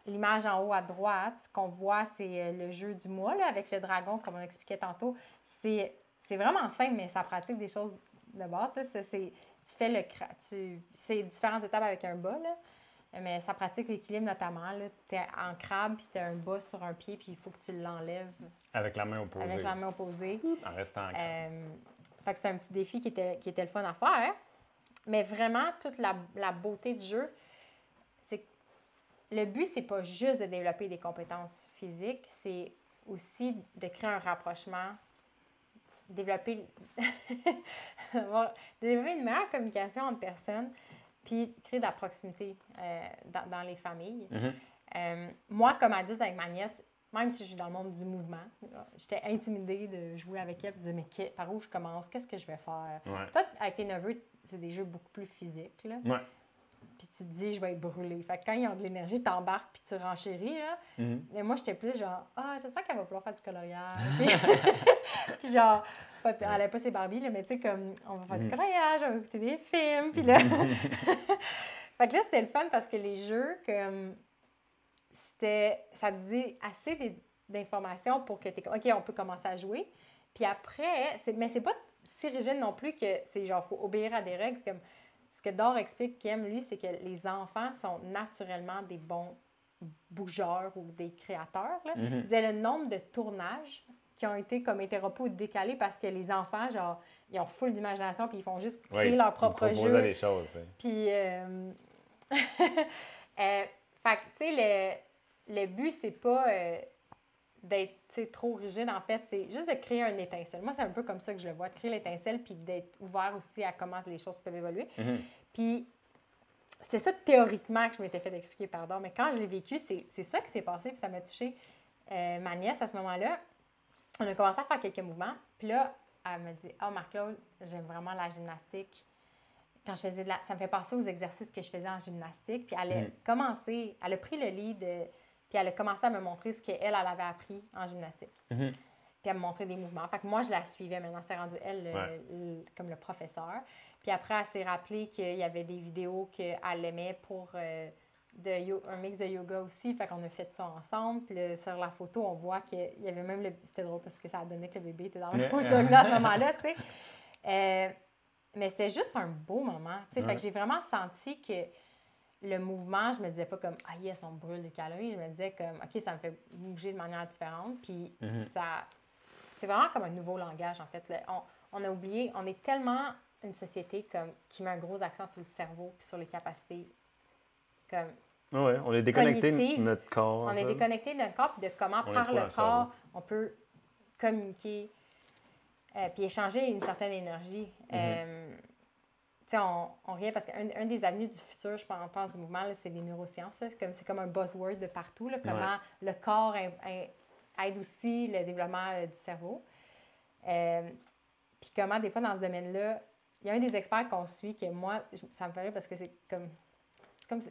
L'image en haut à droite, ce qu'on voit, c'est le jeu du mois, là, avec le dragon, comme on expliquait tantôt. C'est vraiment simple, mais ça pratique des choses de base. Là. Tu fais c'est différentes étapes avec un bas, là, mais ça pratique l'équilibre notamment. Tu es en crabe, puis tu as un bas sur un pied, puis il faut que tu l'enlèves.
Avec la main opposée.
Avec la main opposée.
En restant en crabe.
Fait que c'est un petit défi qui était le fun à faire. Mais vraiment, toute la beauté du jeu, c'est que le but, c'est pas juste de développer des compétences physiques, c'est aussi de créer un rapprochement, développer une meilleure communication entre personnes, puis créer de la proximité dans les familles. Moi, comme adulte avec ma nièce, même si je suis dans le monde du mouvement, j'étais intimidée de jouer avec elle et de dire « mais par où je commence? Qu'est-ce que je vais faire? » Toi, avec tes neveux, c'est des jeux beaucoup plus physiques. Là. Puis tu te dis « je vais être brûlée ». Fait que quand ils ont de l'énergie, tu embarques puis tu renchéris. Là. Mais moi, j'étais plus genre « ah, j'espère qu'elle va pouvoir faire du coloriage. » Puis genre, elle n'avait pas ses Barbies, là, mais tu sais, comme on va faire du coloriage, on va écouter des films. Puis là... Fait que là, c'était le fun parce que les jeux, comme... ça te dit assez d'informations pour que tu es comme, OK, on peut commencer à jouer. Puis après, mais c'est pas si rigide non plus que c'est genre, il faut obéir à des règles. Comme ce que Dor explique qu'il aime, lui, c'est que les enfants sont naturellement des bons bougeurs ou des créateurs. Là. Il disait le nombre de tournages qui ont été comme interrompus ou décalés parce que les enfants, genre, ils ont full d'imagination puis ils font juste créer leur propre jeu.
Des choses.
Puis, fait que, tu sais, le but, c'est pas d'être trop rigide, en fait, c'est juste de créer un étincelle. Moi, c'est un peu comme ça que je le vois, de créer l'étincelle puis d'être ouvert aussi à comment les choses peuvent évoluer. Puis, c'était ça théoriquement que je m'étais fait expliquer, pardon, mais quand je l'ai vécu, c'est ça qui s'est passé puis ça m'a touché ma nièce à ce moment-là. on a commencé à faire quelques mouvements. Puis là, elle me dit « Oh, Marc-Claude, j'aime vraiment la gymnastique. » Quand je faisais ça me fait penser aux exercices que je faisais en gymnastique. Puis elle a commencé, elle a pris le lead, puis elle a commencé à me montrer ce qu'elle avait appris en gymnastique. Puis elle me montrait des mouvements. Fait que moi, je la suivais maintenant. C'est rendu elle comme le professeur. Puis après, elle s'est rappelée qu'il y avait des vidéos qu'elle aimait pour un mix de yoga aussi. Fait qu'on a fait ça ensemble. Puis sur la photo, on voit qu'il y avait même C'était drôle parce que ça a donné que le bébé était dans le sauna à ce moment-là, tu sais. Mais c'était juste un beau moment. Fait que j'ai vraiment senti que le mouvement, je me disais pas comme « Ah yes, on brûle des calories ». Je me disais comme « OK, ça me fait bouger de manière différente ». Puis c'est vraiment comme un nouveau langage, en fait. On a oublié, on est tellement une société qui met un gros accent sur le cerveau puis sur les capacités comme
on est déconnecté de notre corps.
On est déconnecté de notre corps puis de comment, par le corps, on peut communiquer puis échanger une certaine énergie. On revient parce qu'un des avenues du futur, je pense, du mouvement, c'est les neurosciences. C'est comme un buzzword de partout. Là, comment le corps aide aussi le développement du cerveau. Puis comment, des fois, dans ce domaine-là, il y a un des experts qu'on suit que moi, ça me fait rire parce que c'est comme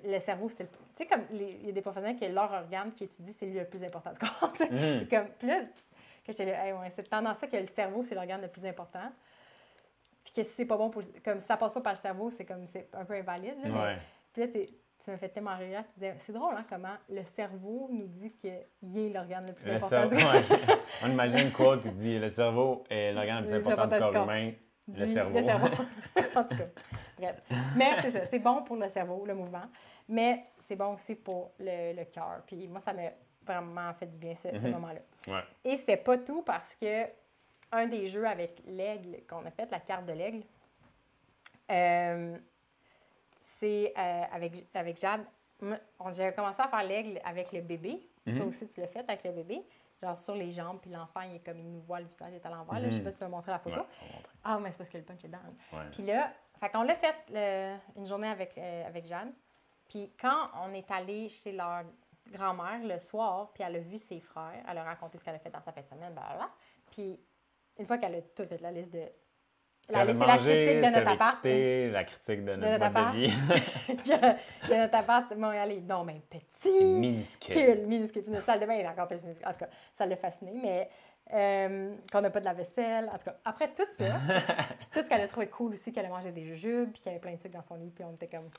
le cerveau, c'est tu sais, comme il y a des professionnels qui leur organe qui étudient, c'est lui le plus important du corps. Puis là, que j'étais là, c'est tendance ça que le cerveau, c'est l'organe le plus important. Puis que si c'est pas bon comme si ça passe pas par le cerveau, c'est un peu invalide. Là, puis là, tu me fais tellement rire. Tu disais, c'est drôle, hein, comment le cerveau nous dit qu'il est l'organe le plus important du corps.
On imagine une quote qui dit le cerveau est l'organe le plus important du corps humain. Le cerveau.
En tout cas, bref. Mais c'est ça, c'est bon pour le cerveau, le mouvement, mais c'est bon aussi pour le cœur. Puis moi, ça m'a vraiment fait du bien ce moment-là. Et c'était pas tout parce que un des jeux avec l'aigle qu'on a fait, la carte de l'aigle, c'est avec Jade. J'ai commencé à faire l'aigle avec le bébé. Toi aussi, tu l'as fait avec le bébé. Genre sur les jambes, puis l'enfant, il nous voit, le visage est à l'envers. Je sais pas si tu vas montrer la photo. Mais c'est parce que le punch est dans. Puis là, on l'a fait une journée avec Jade. Puis quand on est allé chez leur grand-mère le soir, puis elle a vu ses frères, elle a raconté ce qu'elle a fait dans sa fête de semaine, blablabla. Puis une fois qu'elle a toute la liste de...
C'est la critique de notre appart. La critique de notre mode de vie.
Il y a notre appart Montréal non, mais petit. Minuscule. Puis notre salle de bain est encore plus minuscule. En tout cas, ça l'a fasciné, mais qu'on n'a pas de la vaisselle. En tout cas, après tout ça, puis tout ce qu'elle a trouvé cool aussi, qu'elle a mangé des jujubes, puis qu'il y avait plein de sucre dans son lit, puis on était comme...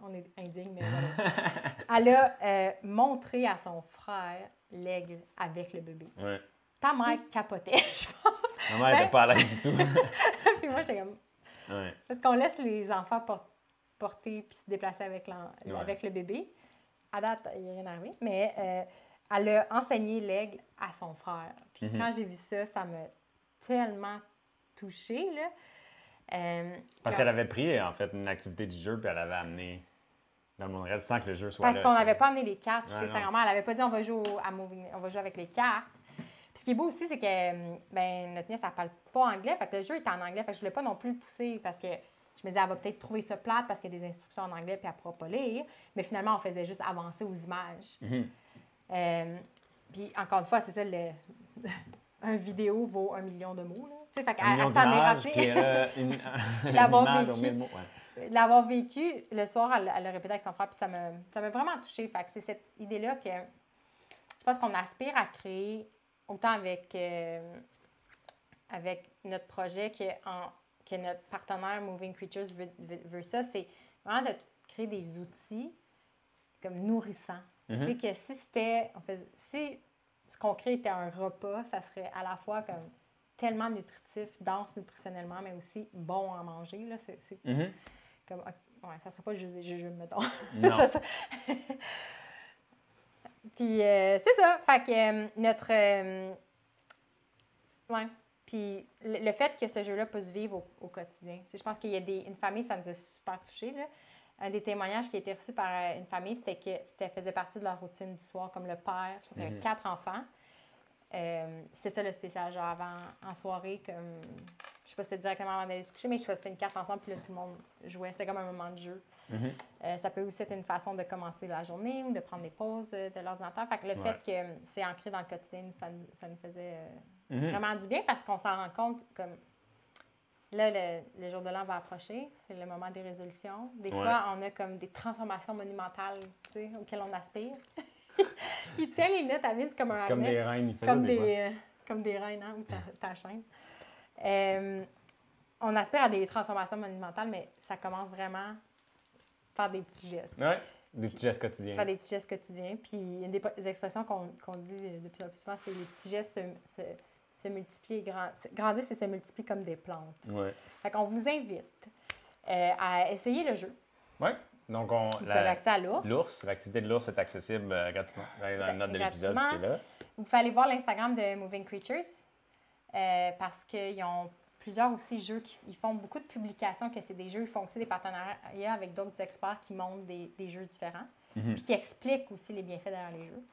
On est indigne, mais voilà. Elle a montré à son frère l'aigle avec le bébé. Ta mère capotait, je pense.
Ma mère n'était pas à l'aise du tout.
Puis moi, j'étais comme... Parce qu'on laisse les enfants porter puis se déplacer avec le bébé. À date, il n'y a rien arrivé. Mais elle a enseigné l'aigle à son frère. Puis quand j'ai vu ça, ça m'a tellement touchée, là.
Parce qu'elle avait pris, en fait, une activité du jeu puis elle l'avait amené dans le monde réel sans que le jeu soit là.
Parce qu'on n'avait pas amené les cartes chez sa grand-mère. Elle n'avait pas dit on va jouer avec les cartes. Puis ce qui est beau aussi, c'est que notre nièce, elle parle pas anglais. Fait que le jeu est en anglais. Fait que je voulais pas non plus le pousser parce que je me disais, elle va peut-être trouver ça plate parce qu'il y a des instructions en anglais puis elle ne pourra pas lire. Mais finalement, on faisait juste avancer aux images. Puis encore une fois, c'est ça, un vidéo vaut 1 million de mots. Là. Fait qu'elle s'en est rappelée. L'avoir vécu, le soir, elle l'a répété avec son frère, puis ça m'a vraiment touchée. Fait que c'est cette idée-là que je pense qu'on aspire à créer autant avec notre projet que notre partenaire Moving Creatures veut ça, c'est vraiment de créer des outils comme nourrissants. Tu sais, que si ce qu'on crée était un repas, ça serait à la fois comme tellement nutritif, dense nutritionnellement, mais aussi bon à manger. Là. C'est comme, ça serait pas juste des jujubes, mettons.
Non.
Puis c'est ça. Fait que Puis le fait que ce jeu-là puisse vivre au quotidien. Je pense qu'il y a une famille, ça nous a super touchés. Là. Un des témoignages qui a été reçu par une famille, c'était que ça faisait partie de leur routine du soir, comme le père. Je pense qu'il y avait 4 enfants. C'était ça le spécial, genre avant, en soirée, comme Je sais pas si c'était directement avant d'aller se coucher, mais je choisissais une carte ensemble, puis là, tout le monde jouait. C'était comme un moment de jeu. Ça peut aussi être une façon de commencer la journée ou de prendre des pauses de l'ordinateur. Fait que le fait que c'est ancré dans le quotidien, ça nous faisait vraiment du bien parce qu'on s'en rend compte comme là, le jour de l'an va approcher. C'est le moment des résolutions. Des fois, on a comme des transformations monumentales auxquelles on aspire. Il tient les lunettes à vide comme un
comme des reines. Il fait
comme des reines, hein, ou ta chaîne. On aspire à des transformations monumentales, mais ça commence vraiment par des petits gestes.
Oui, des petits gestes quotidiens.
Par des petits gestes quotidiens. Puis, une des expressions qu'on dit de plus en plus souvent, c'est les petits gestes se multiplient, grandissent et se multiplient comme des plantes.
Oui.
Fait qu'on vous invite à essayer le jeu.
Oui. Donc,
vous avez accès à l'ours.
L'activité de l'ours est accessible gratuitement. Dans la note de l'épisode, c'est là.
Vous pouvez aller voir l'Instagram de Moving Creatures parce qu'ils ont plusieurs aussi jeux, ils font beaucoup de publications que c'est des jeux, ils font aussi des partenariats avec d'autres experts qui montrent des jeux différents, puis qui expliquent aussi les bienfaits derrière les jeux.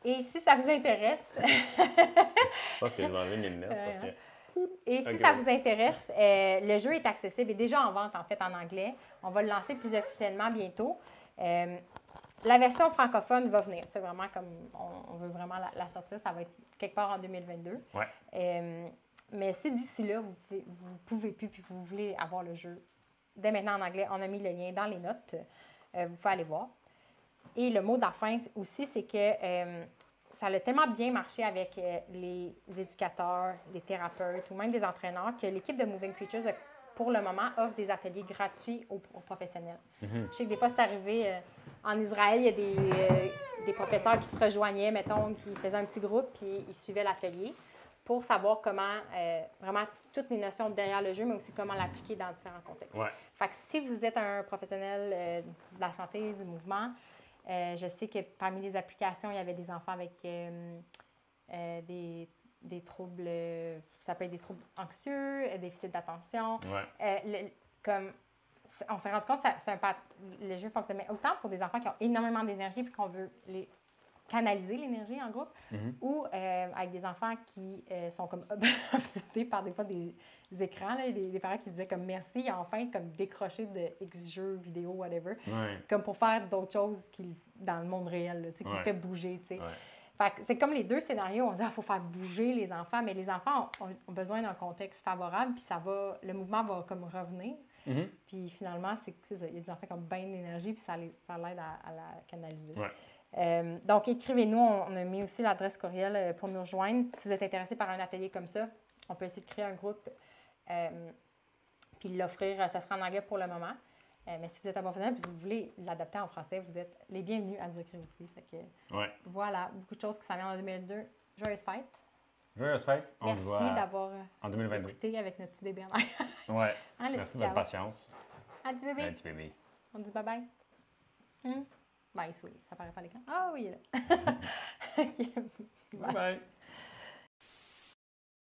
Et si ça vous intéresse...
Je pense que je vais enlever mes lunettes.
Et si ça vous intéresse, le jeu est accessible et déjà en vente en fait en anglais. On va le lancer plus officiellement bientôt. La version francophone va venir. C'est vraiment comme on veut vraiment la sortir. Ça va être quelque part en 2022.
Ouais.
Mais si d'ici là, vous pouvez plus puis vous voulez avoir le jeu dès maintenant en anglais, on a mis le lien dans les notes. Vous pouvez aller voir. Et le mot de la fin aussi, c'est que ça a tellement bien marché avec les éducateurs, les thérapeutes ou même des entraîneurs que l'équipe de Moving Creatures, pour le moment, offre des ateliers gratuits aux professionnels. Je sais que des fois, c'est arrivé en Israël, il y a des professeurs qui se rejoignaient, mettons, qui faisaient un petit groupe, puis ils suivaient l'atelier pour savoir comment, vraiment, toutes les notions derrière le jeu, mais aussi comment l'appliquer dans différents contextes.
Ouais.
Fait que si vous êtes un professionnel de la santé, du mouvement, je sais que parmi les applications, il y avait des enfants avec des troubles, ça peut être des troubles anxieux, déficit d'attention.
Ouais.
On s'est rendu compte que le jeu fonctionnait autant pour des enfants qui ont énormément d'énergie puis qu'on veut canaliser l'énergie en groupe, ou avec des enfants qui sont comme obsédés par des fois des écrans. Là, des parents qui disaient comme merci, ils ont enfin comme décroché de X jeux, vidéos, whatever, comme pour faire d'autres choses dans le monde réel, là, qui les fait bouger. Fait que c'est comme les deux scénarios. On se dit il faut faire bouger les enfants, mais les enfants ont besoin d'un contexte favorable, puis le mouvement va comme revenir. Puis finalement, c'est ça. Il y a des enfants qui ont bien d'énergie, puis ça l'aide à la canaliser. Donc, écrivez-nous. On a mis aussi l'adresse courriel pour nous rejoindre. Si vous êtes intéressé par un atelier comme ça, on peut essayer de créer un groupe puis l'offrir. Ça sera en anglais pour le moment. Mais si vous êtes un professionnel et que vous voulez l'adapter en français, vous êtes les bienvenus à nous écrire aussi. Fait que, voilà, beaucoup de choses qui s'en viennent en 2022. Joyeuse fête!
Joyeuse fête! On se voit
Merci d'avoir
écouté
avec notre petit bébé en arrière.
Ouais. Merci de votre patience.
Un petit bébé.
Un petit bébé.
On dit bye-bye. Ben, il sourit. Ça paraît pas à l'écran. Ah oui, il est là. OK.
Bye bye.